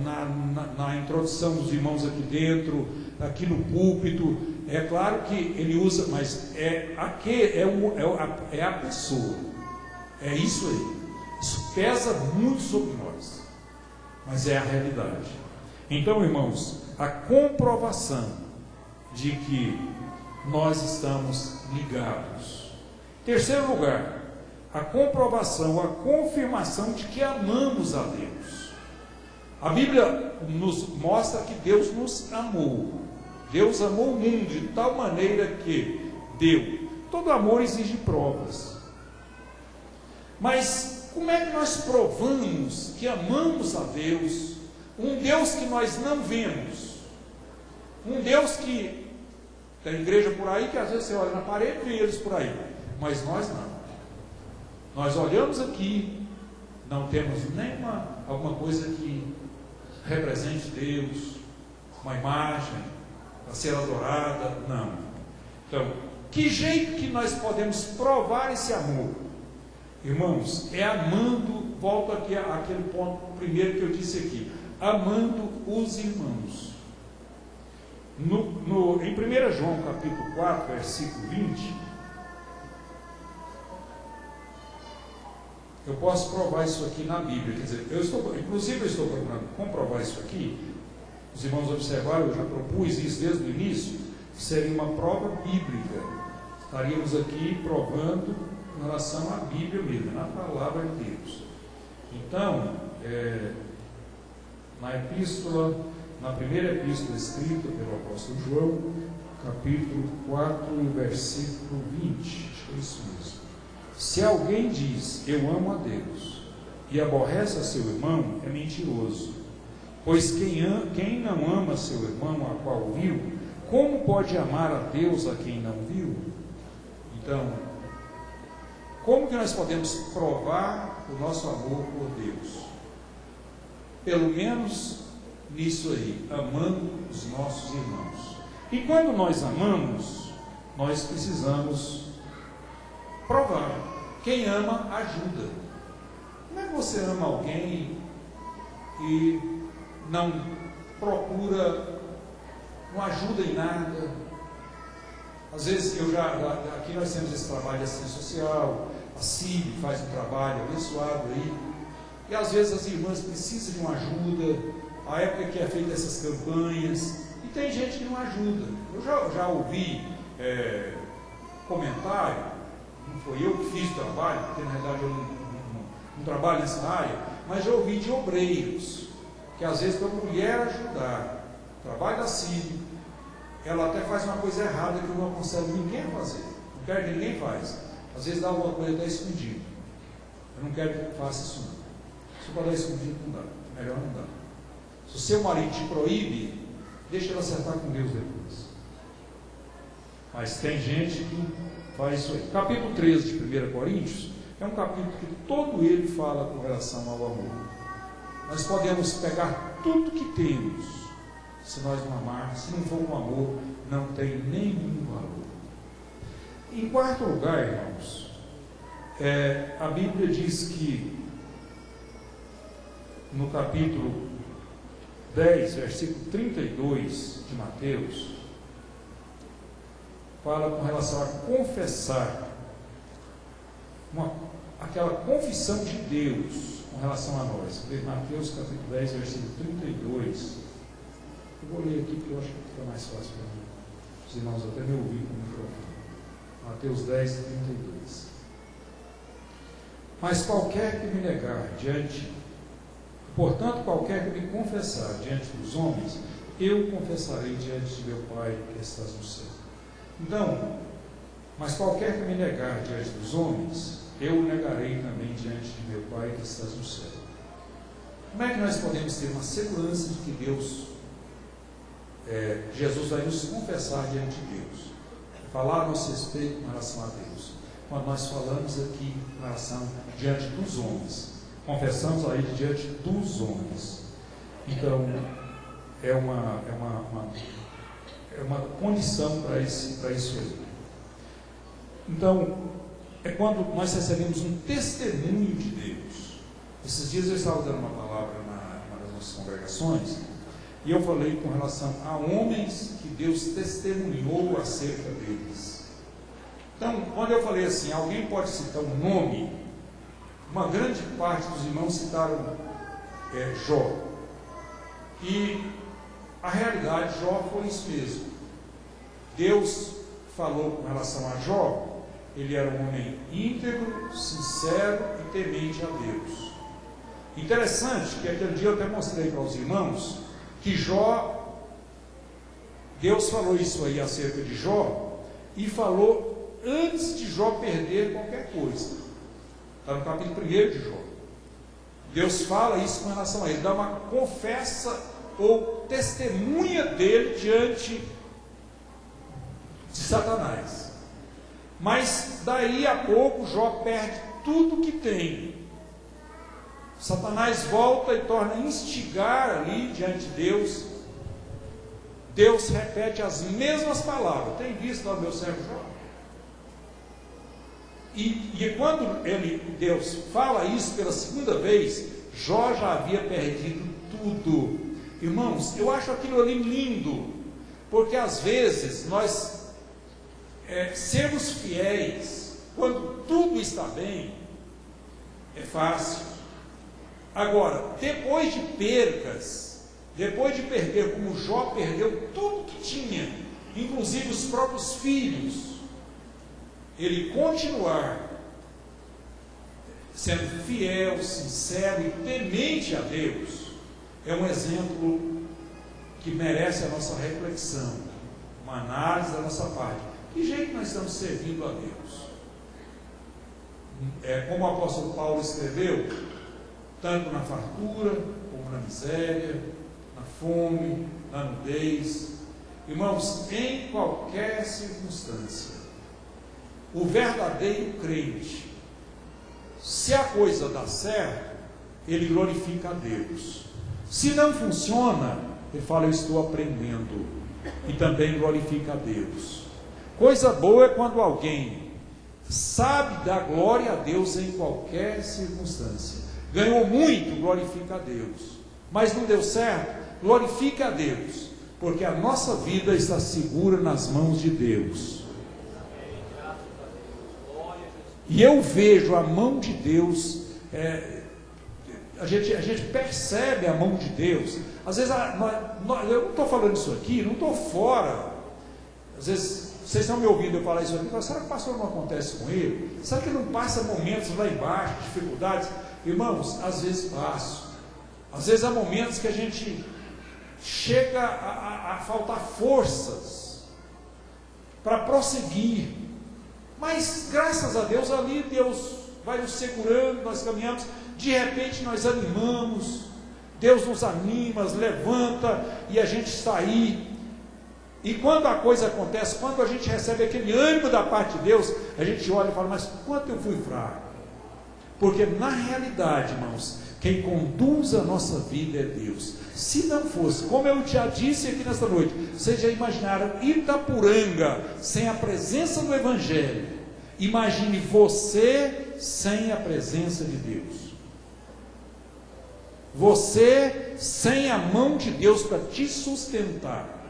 na introdução dos irmãos aqui dentro, aqui no púlpito. É claro que ele usa, mas é a pessoa, é isso aí. Isso pesa muito sobre nós, mas é a realidade. Então, irmãos, a comprovação de que nós estamos ligados. Terceiro lugar, a comprovação, a confirmação de que amamos a Deus. A Bíblia nos mostra que Deus nos amou. Deus amou o mundo de tal maneira que deu. Todo amor exige provas. Mas como é que nós provamos que amamos a Deus? Um Deus que nós não vemos. Um Deus que tem igreja por aí que às vezes você olha na parede e vê eles por aí. Mas nós não. Nós olhamos aqui, não temos alguma coisa que represente Deus, uma imagem para ser adorada, não. Então, que jeito que nós podemos provar esse amor? Irmãos, é amando, volto aqui àquele ponto primeiro que eu disse aqui, amando os irmãos. Em 1 João capítulo 4, versículo 20, eu posso provar isso aqui na Bíblia, quer dizer, eu estou procurando comprovar isso aqui. Os irmãos observaram, eu já propus isso desde o início, que seria uma prova bíblica. Estaríamos aqui provando em relação à Bíblia mesmo, na palavra de Deus. Então, na primeira epístola escrita pelo apóstolo João, capítulo 4, versículo 20, acho que é isso mesmo. Se alguém diz, eu amo a Deus, e aborrece a seu irmão, é mentiroso. Pois quem não ama seu irmão, a qual viu, como pode amar a Deus a quem não viu? Então, como que nós podemos provar o nosso amor por Deus? Pelo menos nisso aí, amando os nossos irmãos. E quando nós amamos, nós precisamos provar. Quem ama, ajuda. Como é que você ama alguém e não procura, não ajuda em nada? Às vezes, aqui nós temos esse trabalho de assistência social, a CIB faz um trabalho abençoado aí, E às vezes as irmãs precisam de uma ajuda, a época que é feita essas campanhas, e tem gente que não ajuda. Eu já ouvi comentário, não foi eu que fiz o trabalho, porque na realidade eu não trabalho nessa área, mas já ouvi de obreiros, que às vezes para a mulher ajudar, o trabalho da CIB, ela até faz uma coisa errada que não aconselho ninguém a fazer, não quero que ninguém faz, às vezes dá alguma coisa até escondido, eu não quero que faça isso não. Se para dar escondido não dá, melhor não dá. Se o seu marido te proíbe, deixa ele acertar com Deus depois. Mas tem gente que faz isso aí. Capítulo 13 de 1 Coríntios é um capítulo que todo ele fala com relação ao amor. Nós podemos pegar tudo que temos, se nós não amarmos, se não for com amor, não tem nenhum valor. Em quarto lugar, irmãos, a Bíblia diz que no capítulo 10, versículo 32 de Mateus, fala com relação a confessar, aquela confissão de Deus com relação a nós. Mateus capítulo 10, versículo 32. Eu vou ler aqui porque eu acho que fica mais fácil para mim. Os irmãos até me ouviram com o microfone. Mateus 10, 32. Mas qualquer que me negar portanto, qualquer que me confessar diante dos homens, eu confessarei diante de meu Pai que estás no céu. Então, mas qualquer que me negar diante dos homens, eu o negarei também diante de meu Pai que estás no céu. Como é que nós podemos ter uma segurança de que Jesus vai nos confessar diante de Deus, falar a nosso respeito com relação a Deus, quando nós falamos aqui com relação diante dos homens, confessamos a Ele diante dos homens? Então é uma condição para isso aí. Então é quando nós recebemos um testemunho de Deus. Esses dias eu estava dando uma palavra numa das nossas congregações, e eu falei com relação a homens que Deus testemunhou acerca deles. Então, quando eu falei assim, alguém pode citar um nome, uma grande parte dos irmãos citaram Jó. E a realidade, Jó foi isso mesmo. Deus falou com relação a Jó, ele era um homem íntegro, sincero e temente a Deus. Interessante que aquele dia eu até mostrei para os irmãos que Jó, Deus falou isso aí acerca de Jó, e falou antes de Jó perder qualquer coisa. Está no capítulo 1 de Jó. Deus fala isso com relação a ele, dá uma confessa ou testemunha dele diante de Satanás. Mas daí a pouco Jó perde tudo que tem. Satanás volta e torna a instigar ali diante de Deus. Deus repete as mesmas palavras. Tem visto lá o meu servo Jó? E quando Deus fala isso pela segunda vez, Jó já havia perdido tudo. Irmãos, eu acho aquilo ali lindo, porque às vezes nós sermos fiéis, quando tudo está bem, é fácil. Agora, depois de percas, depois de perder, como Jó perdeu tudo que tinha, inclusive os próprios filhos, ele continuar sendo fiel, sincero e temente a Deus, é um exemplo que merece a nossa reflexão, uma análise da nossa parte. Que jeito nós estamos servindo a Deus? Como o apóstolo Paulo escreveu, tanto na fartura, como na miséria, na fome, na nudez. Irmãos, em qualquer circunstância, o verdadeiro crente, se a coisa dá certo, ele glorifica a Deus. Se não funciona, ele fala, eu estou aprendendo, e também glorifica a Deus. Coisa boa é quando alguém sabe dar glória a Deus em qualquer circunstância. Ganhou muito, glorifica a Deus. Mas não deu certo, glorifica a Deus, porque a nossa vida está segura nas mãos de Deus. E eu vejo a mão de Deus, a gente percebe a mão de Deus. Às vezes, eu não estou falando isso aqui, não estou fora. Às vezes, vocês estão me ouvindo eu falar isso aqui, mas será que o pastor não acontece com ele? Será que não passa momentos lá embaixo, dificuldades? Irmãos, às vezes passo. Às vezes há momentos que a gente chega a faltar forças para prosseguir. Mas, graças a Deus, ali Deus vai nos segurando, nós caminhamos, de repente nós animamos, Deus nos anima, nos levanta, e a gente está aí. E quando a coisa acontece, quando a gente recebe aquele ânimo da parte de Deus, a gente olha e fala, mas quanto eu fui fraco. Porque na realidade, irmãos, quem conduz a nossa vida é Deus. Se não fosse, como eu já disse aqui nesta noite, vocês já imaginaram Itapuranga sem a presença do Evangelho? Imagine você sem a presença de Deus. Você sem a mão de Deus para te sustentar.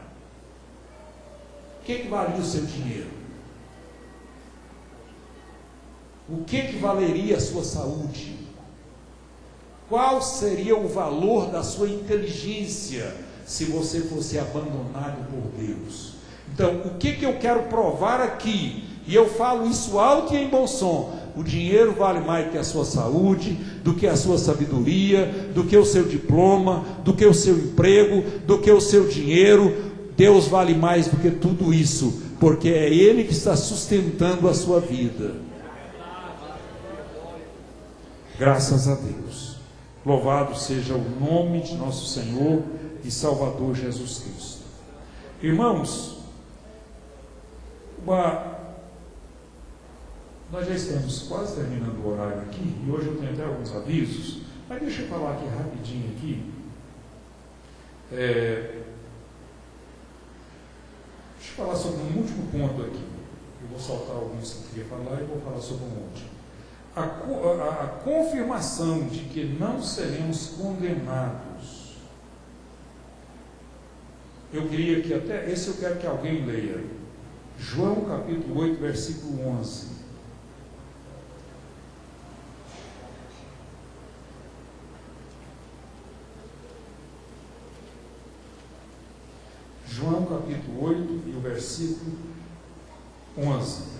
O que valia o seu dinheiro? O que valeria a sua saúde? Qual seria o valor da sua inteligência se você fosse abandonado por Deus? Então, o que eu quero provar aqui, e eu falo isso alto e em bom som: o dinheiro vale mais que a sua saúde, do que a sua sabedoria, do que o seu diploma, do que o seu emprego, do que o seu dinheiro. Deus vale mais do que tudo isso, porque é Ele que está sustentando a sua vida. Graças a Deus. Louvado seja o nome de nosso Senhor e Salvador Jesus Cristo. Irmãos, nós já estamos quase terminando o horário aqui, e hoje eu tenho até alguns avisos, mas deixa eu falar aqui rapidinho aqui. Deixa eu falar sobre um último ponto aqui. Eu vou saltar alguns que eu queria falar e vou falar sobre um último. A confirmação de que não seremos condenados. Eu queria que até esse eu quero que alguém leia. João capítulo 8, versículo 11. João capítulo 8 e o versículo 11.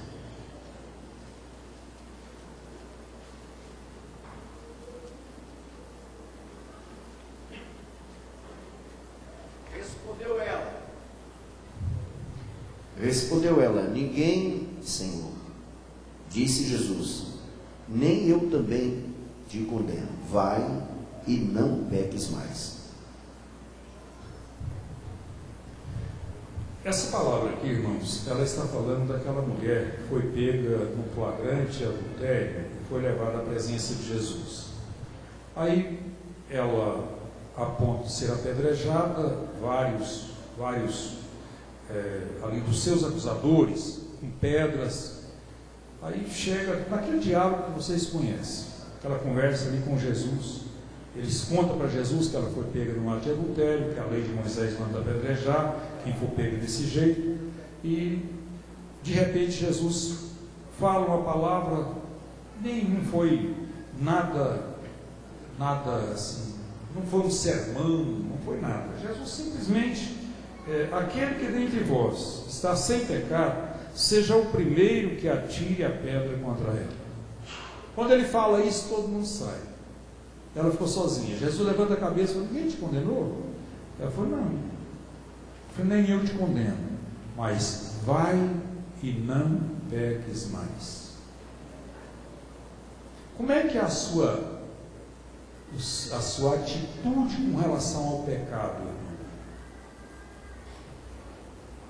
Respondeu ela, ninguém, Senhor. Disse Jesus, nem eu também te condeno. Vai e não peques mais. Essa palavra aqui, irmãos, ela está falando daquela mulher que foi pega no flagrante adultério e foi levada à presença de Jesus. Aí ela, a ponto de ser apedrejada, vários ali dos seus acusadores, com pedras. Aí chega naquele diálogo que vocês conhecem, aquela conversa ali com Jesus. Eles contam para Jesus que ela foi pega no ato de adultério, que a lei de Moisés manda apedrejar quem for pego desse jeito, e de repente Jesus fala uma palavra, não foi nada assim, não foi um sermão, não foi nada. Jesus simplesmente, aquele que dentre vós está sem pecado, seja o primeiro que atire a pedra contra ela. Quando ele fala isso, todo mundo sai. Ela ficou sozinha. Jesus levanta a cabeça e falou, ninguém te condenou? Ela falou, não. Eu falei, nem eu te condeno, mas vai e não peques mais. Como é que é a sua atitude com relação ao pecado,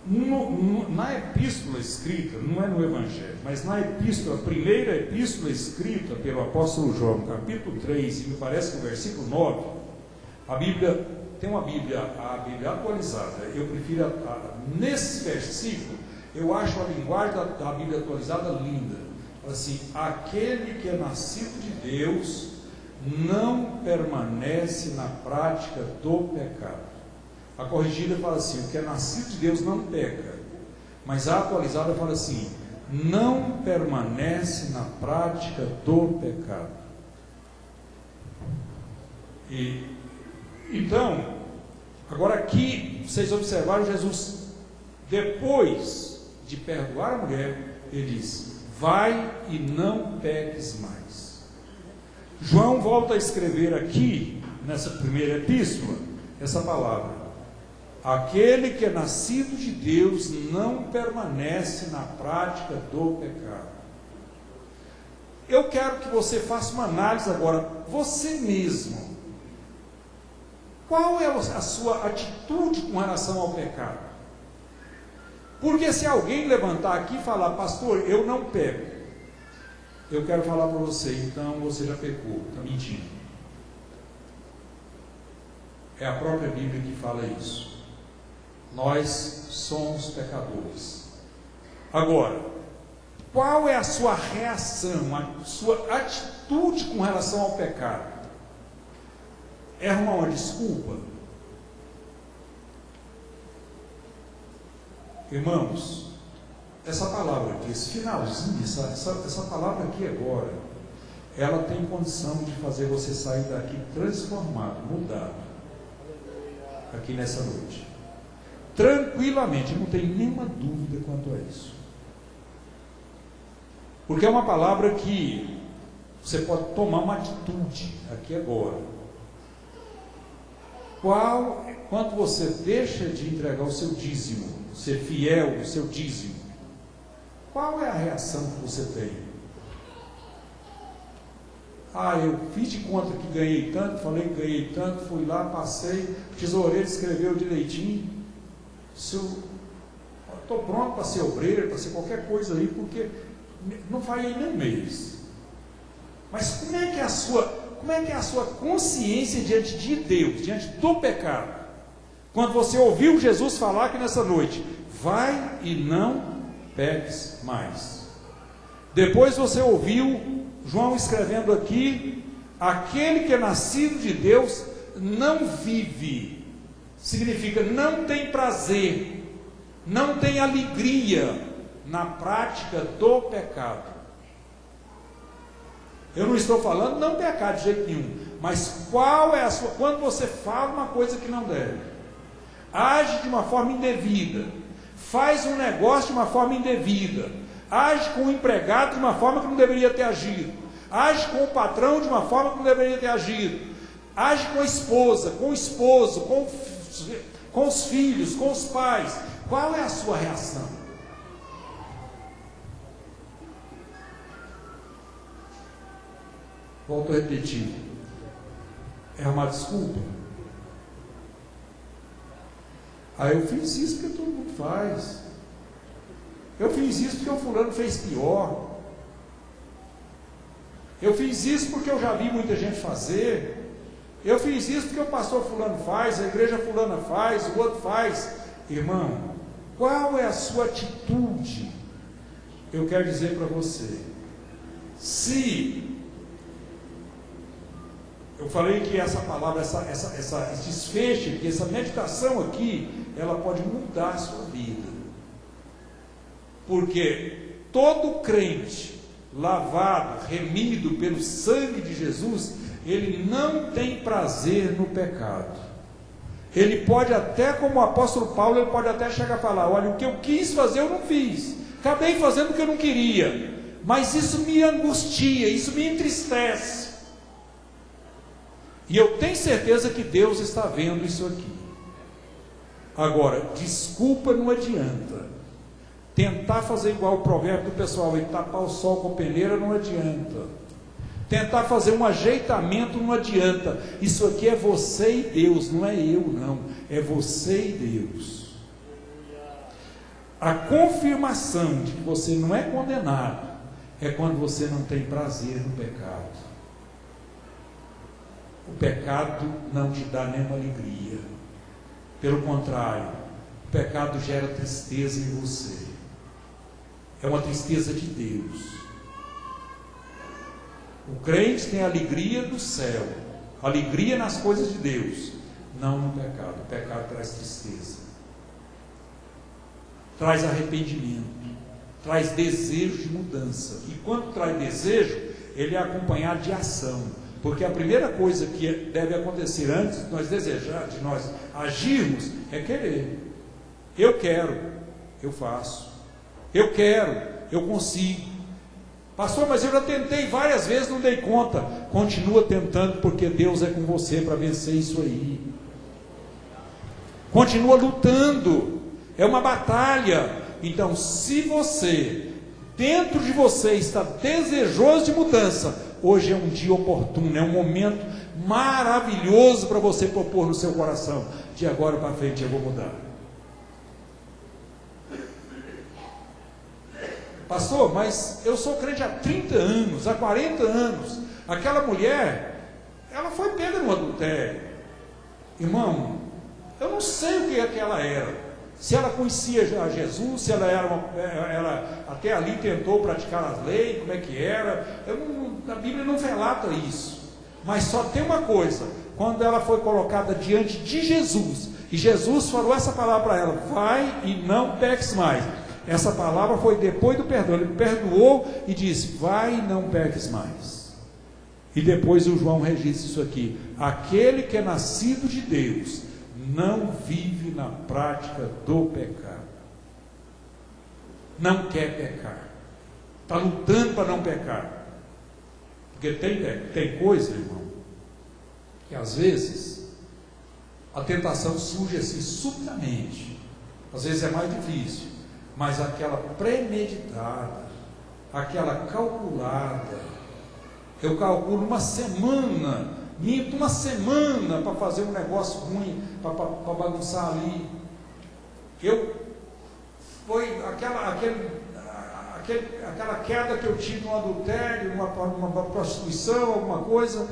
irmão? Na epístola escrita, não é no Evangelho, mas na epístola, a primeira epístola escrita pelo apóstolo João, capítulo 3, e me parece que o versículo 9, a Bíblia, tem uma Bíblia, a Bíblia atualizada, eu prefiro, nesse versículo, eu acho a linguagem da Bíblia atualizada linda. Assim, aquele que é nascido de Deus não permanece na prática do pecado. A corrigida fala assim, o que é nascido de Deus não peca. Mas a atualizada fala assim, não permanece na prática do pecado. Então, agora aqui, vocês observaram Jesus, depois de perdoar a mulher, ele diz: vai e não peques mais. João volta a escrever aqui, nessa primeira epístola, essa palavra: aquele que é nascido de Deus não permanece na prática do pecado. Eu quero que você faça uma análise agora, você mesmo. Qual é a sua atitude com relação ao pecado? Porque se alguém levantar aqui e falar: pastor, eu não peco, eu quero falar para você: então você já pecou, está mentindo. É a própria Bíblia que fala isso. Nós somos pecadores. Agora, qual é a sua reação, a sua atitude com relação ao pecado? É arrumar uma desculpa? Irmãos, essa palavra aqui, esse finalzinho, essa palavra aqui agora, ela tem condição de fazer você sair daqui transformado, mudado, aqui nessa noite. Tranquilamente, não tem nenhuma dúvida quanto a isso. Porque é uma palavra que você pode tomar uma atitude aqui agora. Quanto você deixa de entregar o seu dízimo, ser fiel no seu dízimo, qual é a reação que você tem? Eu fiz de conta que ganhei tanto, falei que ganhei tanto, fui lá, passei, o tesoureiro escreveu direitinho, estou pronto para ser obreiro, para ser qualquer coisa aí, porque não vai aí nem um mês. Mas como é que é a sua consciência diante de Deus, diante do pecado? Quando você ouviu Jesus falar aqui nessa noite: vai e não peques mais. Depois você ouviu João escrevendo aqui: aquele que é nascido de Deus não vive. Significa não tem prazer, não tem alegria na prática do pecado. Eu não estou falando não pecar de jeito nenhum, mas qual é a sua... Quando você fala uma coisa que não deve, age de uma forma indevida, faz um negócio de uma forma indevida, age com o empregado de uma forma que não deveria ter agido, age com o patrão de uma forma que não deveria ter agido, age com a esposa, com o esposo, com os filhos, com os pais, qual é a sua reação? Volto a repetir: é uma desculpa. Eu fiz isso porque todo mundo faz. Eu fiz isso porque o fulano fez pior. Eu fiz isso porque eu já vi muita gente fazer. Eu fiz isso porque o pastor fulano faz, a igreja fulana faz, o outro faz. Irmão, qual é a sua atitude? Eu quero dizer para você, se eu falei que essa palavra, esse desfecho aqui, essa meditação aqui, ela pode mudar a sua vida. Porque todo crente lavado, remido pelo sangue de Jesus, ele não tem prazer no pecado. Ele pode até, como o apóstolo Paulo, ele pode até chegar a falar: olha, o que eu quis fazer eu não fiz, acabei fazendo o que eu não queria, mas isso me angustia, isso me entristece. E eu tenho certeza que Deus está vendo isso aqui. Agora, desculpa não adianta. Tentar fazer igual o provérbio do pessoal, e tapar o sol com peneira não adianta. Tentar fazer um ajeitamento não adianta. Isso aqui é você e Deus, não é eu não. É você e Deus. A confirmação de que você não é condenado é quando você não tem prazer no pecado. O pecado não te dá nenhuma alegria. Pelo contrário, o pecado gera tristeza em você. É uma tristeza de Deus. O crente tem a alegria do céu, alegria nas coisas de Deus, não no pecado. O pecado traz tristeza, traz arrependimento, traz desejo de mudança. E quando traz desejo, ele é acompanhado de ação. Porque a primeira coisa que deve acontecer antes de nós desejar, de nós agirmos, é querer. Eu quero, eu faço. Eu quero, eu consigo. Pastor, mas eu já tentei várias vezes, não dei conta. Continua tentando, porque Deus é com você para vencer isso aí. Continua lutando. É uma batalha. Então, se você, dentro de você, está desejoso de mudança, hoje é um dia oportuno, é um momento maravilhoso para você propor no seu coração: de agora para frente eu vou mudar. Pastor, mas eu sou crente há 30 anos, há 40 anos. Aquela mulher, ela foi pega no adultério. Irmão, eu não sei o que é que ela era. Se ela conhecia já Jesus, se ela ela até ali tentou praticar as leis, como é que era. A Bíblia não relata isso. Mas só tem uma coisa: quando ela foi colocada diante de Jesus, e Jesus falou essa palavra para ela: vai e não peques mais. Essa palavra foi depois do perdão. Ele perdoou e disse: vai e não peques mais. E depois o João registra isso aqui: aquele que é nascido de Deus não vive na prática do pecado. Não quer pecar. Está lutando para não pecar. Porque tem coisa, irmão, que às vezes a tentação surge assim subitamente. Às vezes é mais difícil. Mas aquela premeditada, aquela calculada, eu calculo uma semana, minto uma semana para fazer um negócio ruim, para bagunçar ali. Foi aquela queda que eu tive no adultério, numa prostituição, alguma coisa.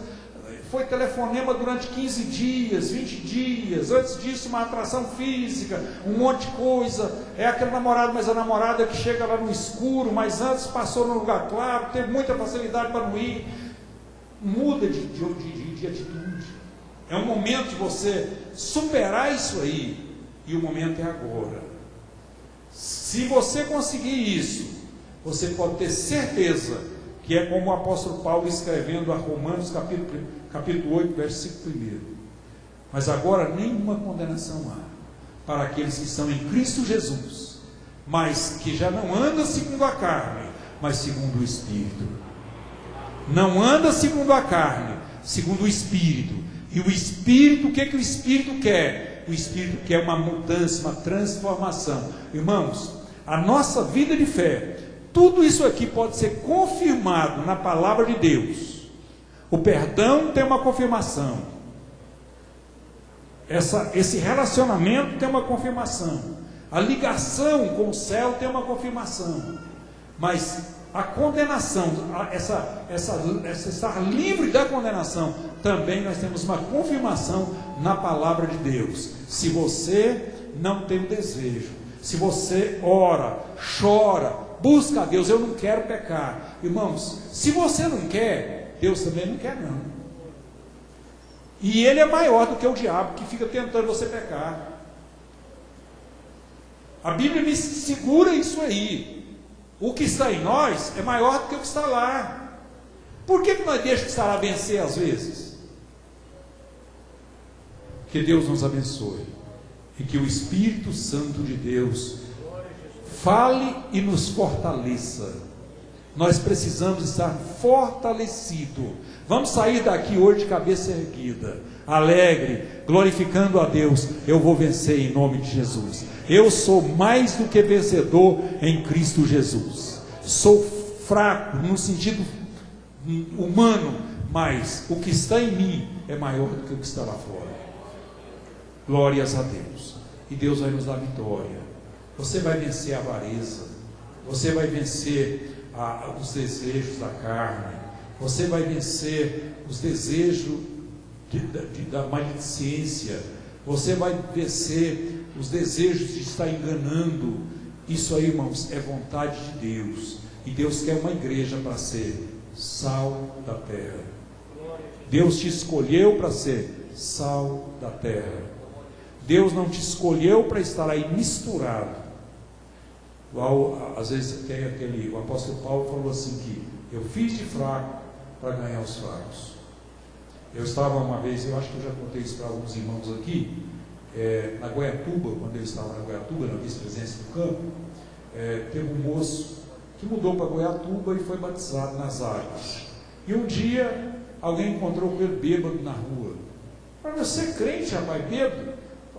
Foi telefonema durante 15 dias, 20 dias, antes disso uma atração física, um monte de coisa. É aquele namorado, mas a namorada que chega lá no escuro, mas antes passou no lugar claro, teve muita facilidade para não ir. Muda de atitude. É um momento de você superar isso aí, e o momento é agora. Se você conseguir isso, você pode ter certeza que é como o apóstolo Paulo escrevendo a Romanos capítulo 8, versículo 1. Mas agora nenhuma condenação há para aqueles que estão em Cristo Jesus, mas que já não andam segundo a carne, mas segundo o Espírito. Não anda segundo a carne, segundo o Espírito. E o Espírito, o que o Espírito quer? O Espírito quer uma mudança, uma transformação. Irmãos, a nossa vida de fé, tudo isso aqui pode ser confirmado na palavra de Deus. O perdão tem uma confirmação. Esse relacionamento tem uma confirmação. A ligação com o céu tem uma confirmação. Mas a condenação, estar livre da condenação, também nós temos uma confirmação na palavra de Deus. Se você não tem o desejo, se você ora, chora, busca a Deus: eu não quero pecar. Irmãos, se você não quer, Deus também não quer não. E Ele é maior do que o diabo que fica tentando você pecar. A Bíblia me segura isso aí. O que está em nós é maior do que o que está lá. Por que nós deixamos o que está lá vencer às vezes? Que Deus nos abençoe e que o Espírito Santo de Deus fale e nos fortaleça. Nós precisamos estar fortalecidos. Vamos sair daqui hoje de cabeça erguida, alegre, glorificando a Deus. Eu vou vencer em nome de Jesus. Eu sou mais do que vencedor em Cristo Jesus. Sou fraco no sentido humano, mas o que está em mim é maior do que o que está lá fora. Glórias a Deus. E Deus vai nos dar vitória. Você vai vencer a avareza. Você vai vencer os desejos da carne. Você vai vencer os desejos da maledicência. Você vai vencer os desejos de estar enganando. Isso aí, irmãos, é vontade de Deus. E Deus quer uma igreja para ser sal da terra. Deus te escolheu para ser sal da terra. Deus não te escolheu para estar aí misturado. Às vezes tem o apóstolo Paulo falou assim que eu fiz de fraco para ganhar os fracos. Eu estava uma vez, eu acho que eu já contei isso para alguns irmãos aqui, na Goiatuba, quando eu estava na Goiatuba, na vice-presidência do campo, teve um moço que mudou para Goiatuba e foi batizado nas águas. E um dia, alguém encontrou com ele bêbado na rua. Mas você é crente, rapaz, bêbado?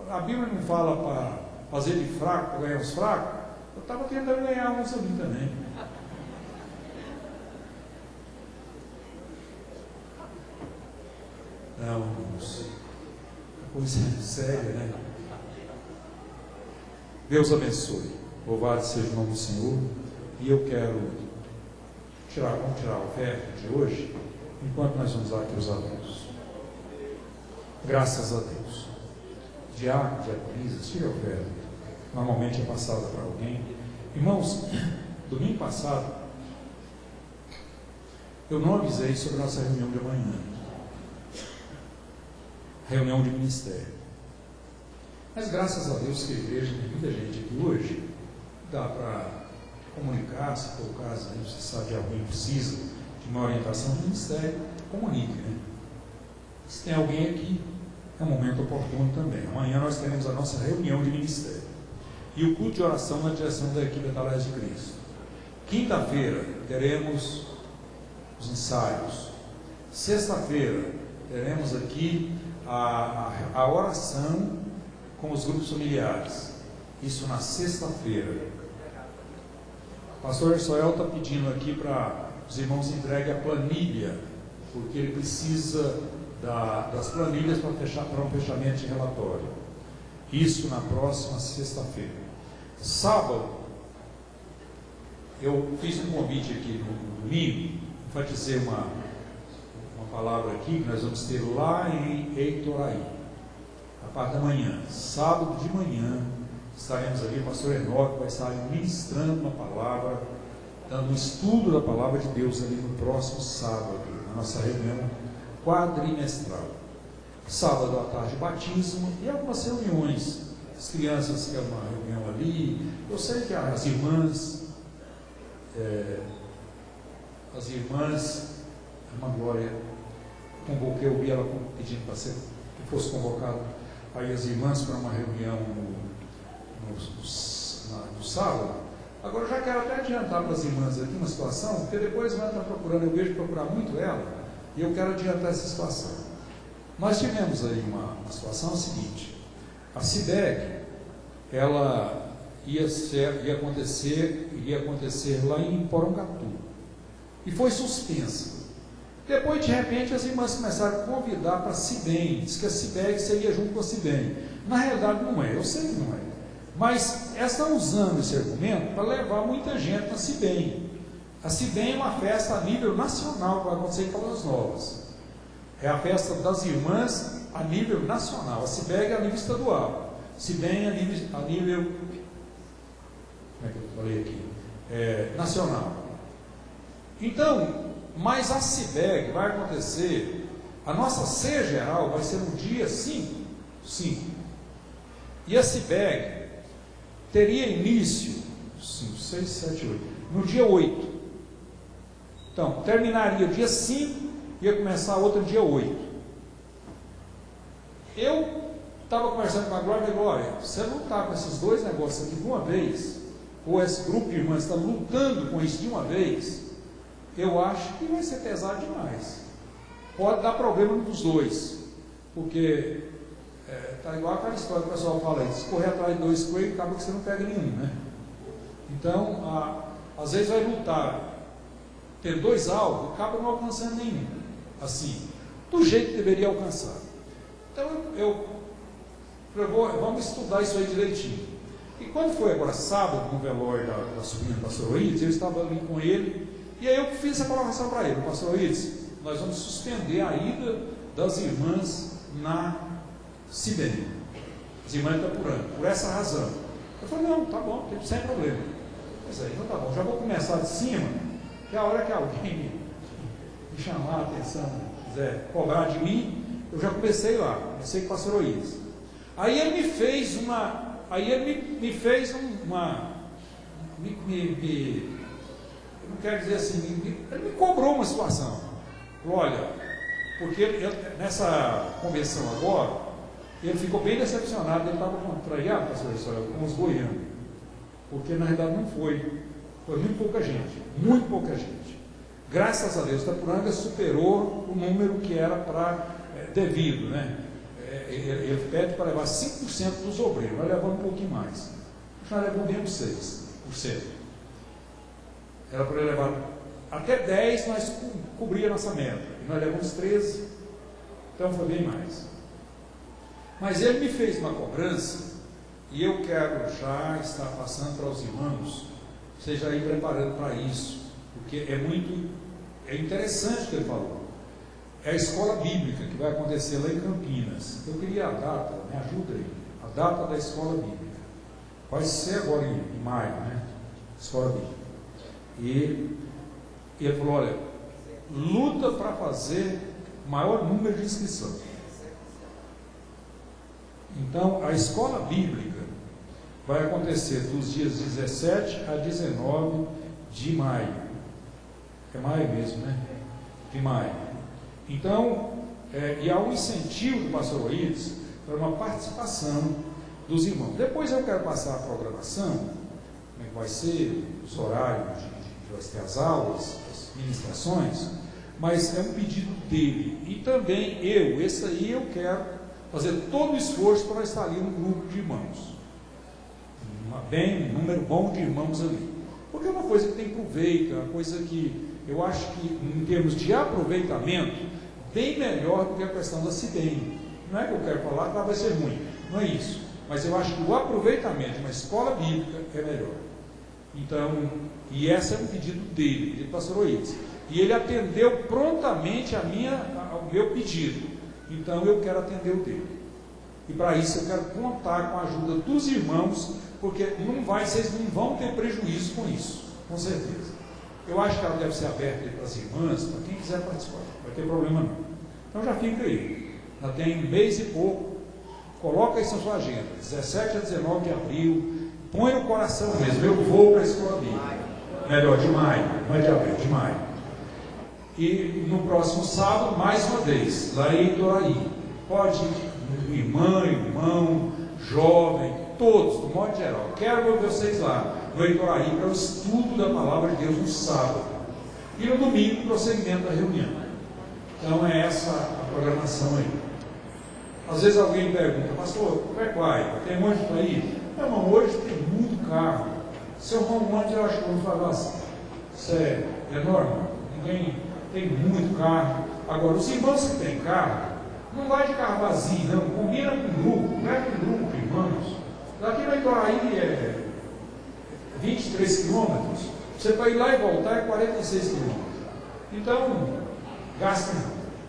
A Bíblia não fala para fazer de fraco, para ganhar os fracos? Eu estava tentando ganhar uns ali também. Não, irmãos, coisa séria, né? Deus abençoe. Louvado seja o nome do Senhor. E eu quero vamos tirar a oferta de hoje, enquanto nós vamos dar aqui os adultos. Graças a Deus. Diácono, diaconisa, tira a oferta. Normalmente é passada para alguém. Irmãos, domingo passado, eu não avisei sobre a nossa reunião de amanhã. Reunião de ministério. Mas graças a Deus que a igreja tem muita gente aqui hoje, dá para comunicar, se for o caso, né? Você sabe que alguém precisa de uma orientação do ministério, comunique, né? Se tem alguém aqui, é um momento oportuno também. Amanhã nós teremos a nossa reunião de ministério e o culto de oração na direção da equipe Atalaia de Cristo. Quinta-feira teremos os ensaios. Sexta-feira teremos aqui a oração com os grupos familiares. Isso na sexta-feira. O pastor Soel está pedindo aqui para os irmãos entreguem a planilha, porque ele precisa das planilhas para um fechamento de relatório. Isso na próxima sexta-feira. Sábado, eu fiz um convite aqui no domingo, enfatizei uma palavra aqui que nós vamos ter lá em Eitoraí, a parte da manhã. Sábado de manhã estaremos aqui, o pastor Enoque vai estar ministrando uma palavra, dando um estudo da palavra de Deus ali no próximo sábado, na nossa reunião quadrimestral. Sábado à tarde, batismo e algumas reuniões. As crianças querem uma reunião ali. Eu sei que as irmãs, a irmã Glória, convoquei, eu vi ela pedindo para que fosse convocado aí as irmãs para uma reunião no sábado. Agora eu já quero até adiantar para as irmãs aqui uma situação, porque depois vai estar procurando, eu vejo procurar muito ela, e eu quero adiantar essa situação. Nós tivemos aí uma situação seguinte: a CIBEG, ela ia acontecer lá em Porongatu, e foi suspensa. Depois, de repente, as irmãs começaram a convidar para a CIBEM, diz que a CIBEG seria junto com a CIBEM. Na realidade não é, eu sei que não é, mas elas estão usando esse argumento para levar muita gente na CIBEM. A CIBEM é uma festa a nível nacional que vai acontecer em Caldas Novas. É a festa das irmãs a nível nacional. A CIBEG é a nível estadual. CIBEM é a nível como é que eu falei aqui? Nacional. Então, mas a CIBEG vai acontecer, a nossa ceia geral vai ser no dia 5. E a CIBEG teria início 5, 6, 7, 8, no dia 8. Então, terminaria dia 5, ia começar outro dia 8. Eu estava conversando com a Glória, você lutar com esses dois negócios aqui de uma vez, ou esse grupo de irmãs está lutando com isso de uma vez, eu acho que vai ser pesado demais. Pode dar problema nos dois, porque está igual aquela história que o pessoal fala aí, se correr atrás de dois coelhos, acaba que você não pega nenhum, né? Então, às vezes vai lutar, ter dois alvos, acaba não alcançando nenhum, assim, do jeito que deveria alcançar. Então, vamos estudar isso aí direitinho. E quando foi agora sábado, no velório da sobrinha do pastor Oides, eu estava ali com ele, e aí eu fiz essa colocação para ele: pastor Oides, nós vamos suspender a ida das irmãs na CIBEM. As irmãs estão apurando, por essa razão. Eu falei: não, tá bom, sem problema. Pois é, então tá bom, já vou começar de cima, que a hora que alguém me chamar a atenção, quiser cobrar de mim, eu já comecei lá, comecei com o pastor Oides. Aí ele me fez eu não quero dizer assim, ele me cobrou uma situação. Olha, Porque nessa convenção agora, ele ficou bem decepcionado, ele estava contrariado com os goianos, porque na realidade não foi muito pouca gente. Graças a Deus, Itapuranga superou o número que era para devido, né? Ele pede para levar 5% dos obreiros, nós levamos um pouquinho mais, já levou menos 6%. Era para ele levar até 10%, nós cobria a nossa meta, e nós levamos 13%, então foi bem mais. Mas ele me fez uma cobrança, e eu quero já estar passando para os irmãos, vocês já ir preparando para isso, porque é interessante o que ele falou. É a escola bíblica que vai acontecer lá em Campinas. Eu queria a data, me ajuda aí, a data da escola bíblica. Vai ser agora em maio, né? Escola bíblica. E ele falou, olha, luta para fazer o maior número de inscrição. Então, a escola bíblica vai acontecer dos dias 17 a 19 de maio. É maio mesmo, né? De maio. Então, e há um incentivo do pastor Oíris para uma participação dos irmãos. Depois eu quero passar a programação, como é que vai ser, os horários de vai ter as aulas, as ministrações, mas é um pedido dele. E também esse aí eu quero fazer todo o esforço para estar ali um grupo de irmãos. Um número bom de irmãos ali. Porque é uma coisa que tem proveito, é uma coisa que eu acho que, em termos de aproveitamento, bem melhor do que a questão da CIDEM. Não é que eu quero falar que vai ser ruim, não é isso. Mas eu acho que o aproveitamento de uma escola bíblica é melhor. Então, e esse é um pedido dele, de pastor Oíris. E ele atendeu prontamente ao meu pedido. Então, eu quero atender o dele. E para isso eu quero contar com a ajuda dos irmãos, porque vocês não vão ter prejuízo com isso, com certeza. Eu acho que ela deve ser aberta para as irmãs, para quem quiser participar, não vai ter problema não. Então já fica aí, já tem um mês e pouco, coloca isso na sua agenda, 17 a 19 de abril, põe no coração mesmo, eu vou para a escola bíblica, melhor, de maio, não é de abril, de maio. E no próximo sábado, mais uma vez, lá em Itoraí, pode ir irmão, jovem, todos, do modo geral, quero ver vocês lá, no Itoraí, para o estudo da palavra de Deus no sábado, e no domingo, o prosseguimento da reunião. Então é essa a programação aí. Às vezes alguém pergunta, pastor, como é que vai? Tem monte para ir? Não, irmão, hoje tem muito carro. Se eu arrumar um monte, eu acho que eu vou falar assim. Isso é enorme. Ninguém tem muito carro. Agora, os irmãos que têm carro, não vai de carro vazio, não. Combina com o grupo, não é com o grupo de irmãos. Daqui no Itoraí é 23 quilômetros. Você para ir lá e voltar é 46 quilômetros. Então, gasta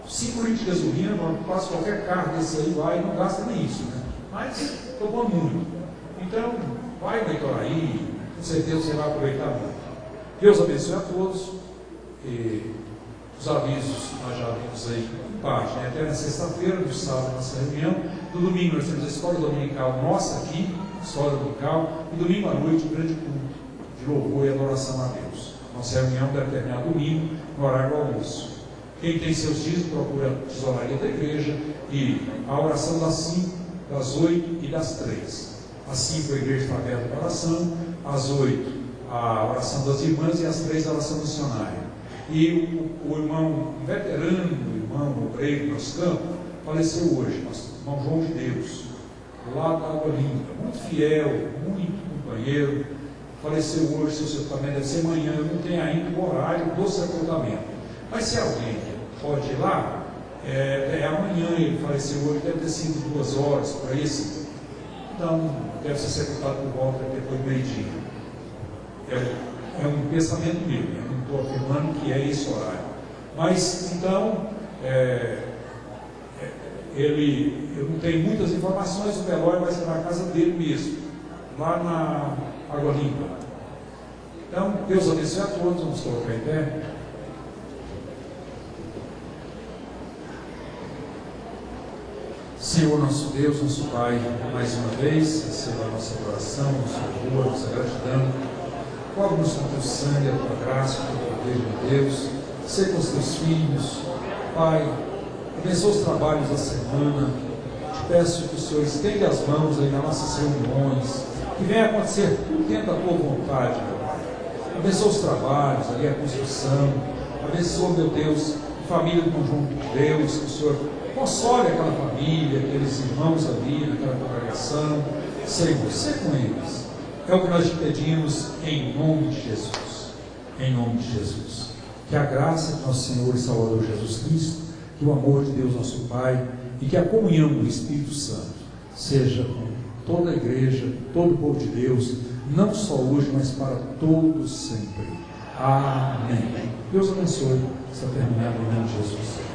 5 litros de gasolina, passa qualquer carro desse aí vai e não gasta nem isso, né? Mas tomou muito. Então, vai no Itoraí, com certeza você vai aproveitar muito. Deus abençoe a todos. E os avisos nós já vimos aí em parte, né? Até na sexta-feira, no sábado, nossa reunião. No domingo nós temos a escola dominical nossa aqui, escola dominical, e domingo à noite, grande culto de louvor e adoração a Deus. Nossa reunião deve terminar domingo, no horário do almoço. Quem tem seus dízimos, procura a tesouraria da igreja, e a oração das 5, das 8 e das 3. Às 5 a igreja está aberta para oração, às 8 a oração das irmãs e às 3 a oração missionária. E o irmão veterano, o irmão obreiro do nosso campo, faleceu hoje, nosso irmão João de Deus, lá da Água Limpa, muito fiel, muito companheiro, faleceu hoje, seu sepultamento deve ser amanhã, eu não tenho ainda o horário do sepultamento, mas se alguém pode ir lá, amanhã, ele faleceu hoje, deve ter sido 2 horas, por aí assim, então deve ser sepultado por volta depois do meio-dia. É um pensamento meu, eu não estou afirmando que é esse horário, mas então eu não tenho muitas informações, o velório vai ser na casa dele mesmo, lá na Água Limpa. Então, Deus abençoe a todos, vamos colocar em pé. Senhor nosso Deus, nosso Pai, mais uma vez, receba a nossa adoração, nosso louvor, nossa gratidão. Cobre-nos com teu sangue, a tua graça, o teu poder de Deus. Ser com os teus filhos, Pai, abençoa os trabalhos da semana. Te peço que o Senhor estenda as mãos aí nas nossas reuniões, que venha acontecer tudo dentro da tua vontade, meu Pai. Abençoa os trabalhos, ali a construção. Abençoa, meu Deus, a família do conjunto de Deus, que o Senhor console aquela família, aqueles irmãos ali naquela congregação. Senhor, seja com eles. É o que nós te pedimos em nome de Jesus. Em nome de Jesus. Que a graça de nosso Senhor e Salvador Jesus Cristo, que o amor de Deus nosso Pai e que a comunhão do Espírito Santo seja com toda a igreja, todo o povo de Deus, não só hoje, mas para todos sempre. Amém. Deus abençoe. Está terminado em nome de Jesus.